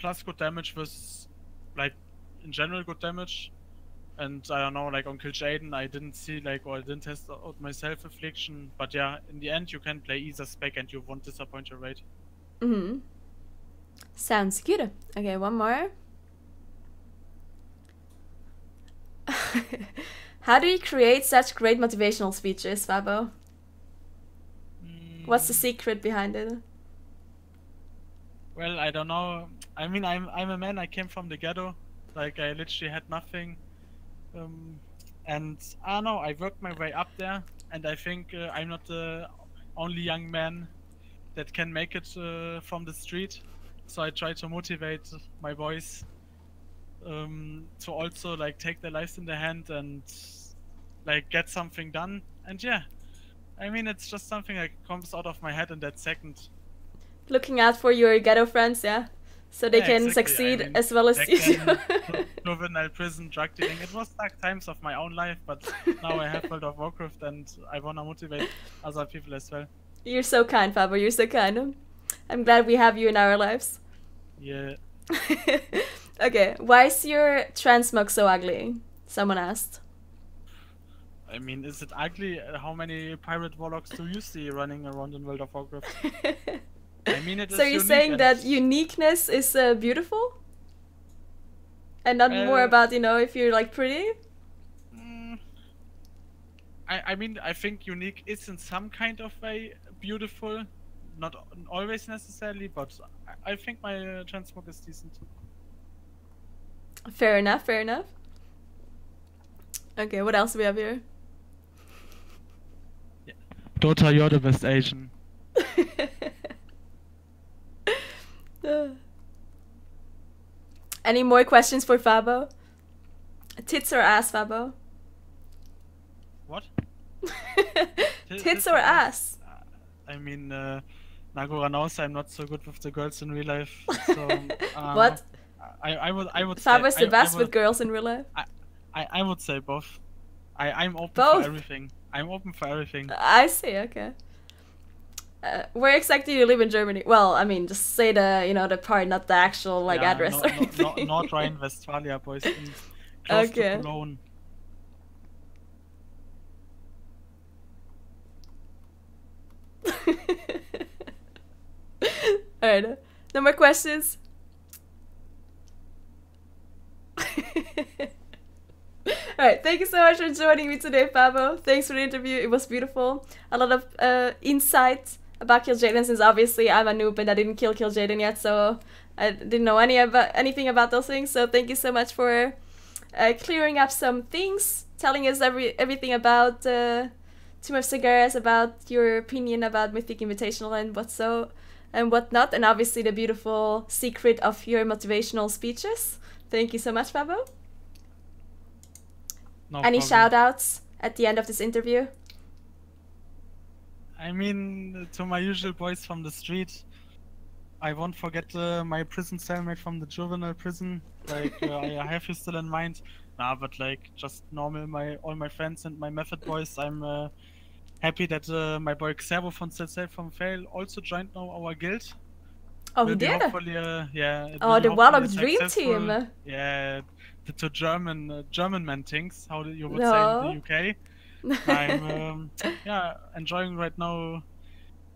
plus good damage was like in general good damage. And I don't know, like on Kill Jaden, I didn't see like, or I didn't test out my self-affliction. But yeah, in the end, you can play either spec and you won't disappoint your rate. Mm-hmm. Sounds good. Okay, one more. How do you create such great motivational speeches, Fabo? What's the secret behind it? Well, I don't know. I mean, I'm a man. I came from the ghetto. Like I literally had nothing. And I don't know, I worked my way up there, and I think I'm not the only young man that can make it from the street. So I try to motivate my boys to also like take their lives in their hand and like get something done. And yeah, I mean, it's just something that comes out of my head in that second. Looking out for your ghetto friends, yeah? So they can exactly. succeed I mean, as well as you do. Juvenile prison, drug dealing. It was dark times of my own life, but now I have World of Warcraft and I wanna motivate other people as well. You're so kind, Fabo. You're so kind. I'm glad we have you in our lives. Yeah. Okay, why is your transmog so ugly? Someone asked. I mean, is it ugly? How many pirate warlocks do you see running around in World of Warcraft? I mean, it is. So you're saying that uniqueness is beautiful? And not more about, you know, if you're like pretty? I mean, I think unique is in some kind of way beautiful. Not always necessarily, but I think my transmog is decent. Fair enough, fair enough. Okay, what else do we have here? Yeah. Dota, you're the best Asian. Any more questions for Fabo? Tits or ass, Fabo? What? Tits or ass? I mean, Nagora knows I'm not so good with the girls in real life. So, what? I would Fabo is say, the best with girls in real life? I would say both. I'm open both? for everything. I'm open for everything. I see, okay. Where exactly do you live in Germany? Well, I mean, just say the, you know, the part, not the actual, like, address or anything. North Rhine-Westphalia, boys. Close to Cologne. Alright, no more questions? Alright, thank you so much for joining me today, Fabo. Thanks for the interview, it was beautiful. A lot of insight about Kill Jaden, since obviously I'm a noob and I didn't kill Jaden yet, so I didn't know anything about those things. So thank you so much for clearing up some things, telling us everything about Tomb of Cigares, about your opinion about Mythic Invitational and whatnot, and obviously the beautiful secret of your motivational speeches. Thank you so much, Fabo. No Any problem. shout-outs at the end of this interview? I mean, to my usual boys from the street, I won't forget my prison cellmate from the juvenile prison. Like, I have you still in mind. Nah, but like, just normal, all my friends and my Method boys. I'm happy that my boy Xervo von Self from Fail also joined now our guild. Oh, he did? Yeah. Oh, the Warlock Dream Team. Yeah, the two German man things, how you would say in the UK. I'm enjoying right now,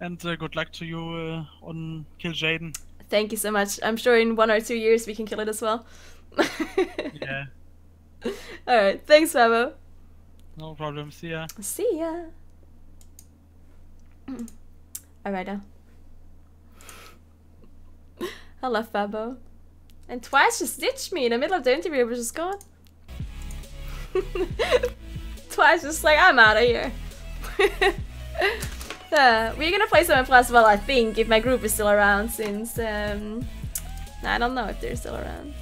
and good luck to you on Kill Jaden. Thank you so much. I'm sure in 1 or 2 years we can kill it as well. Yeah. Alright, thanks, Fabo. No problem. See ya. See ya. Alright now. I love Fabo. And Twise just ditched me in the middle of the interview, was just gone. Twise just like, I'm out of here. We're gonna play some M+ as well, I think, if my group is still around, since I don't know if they're still around.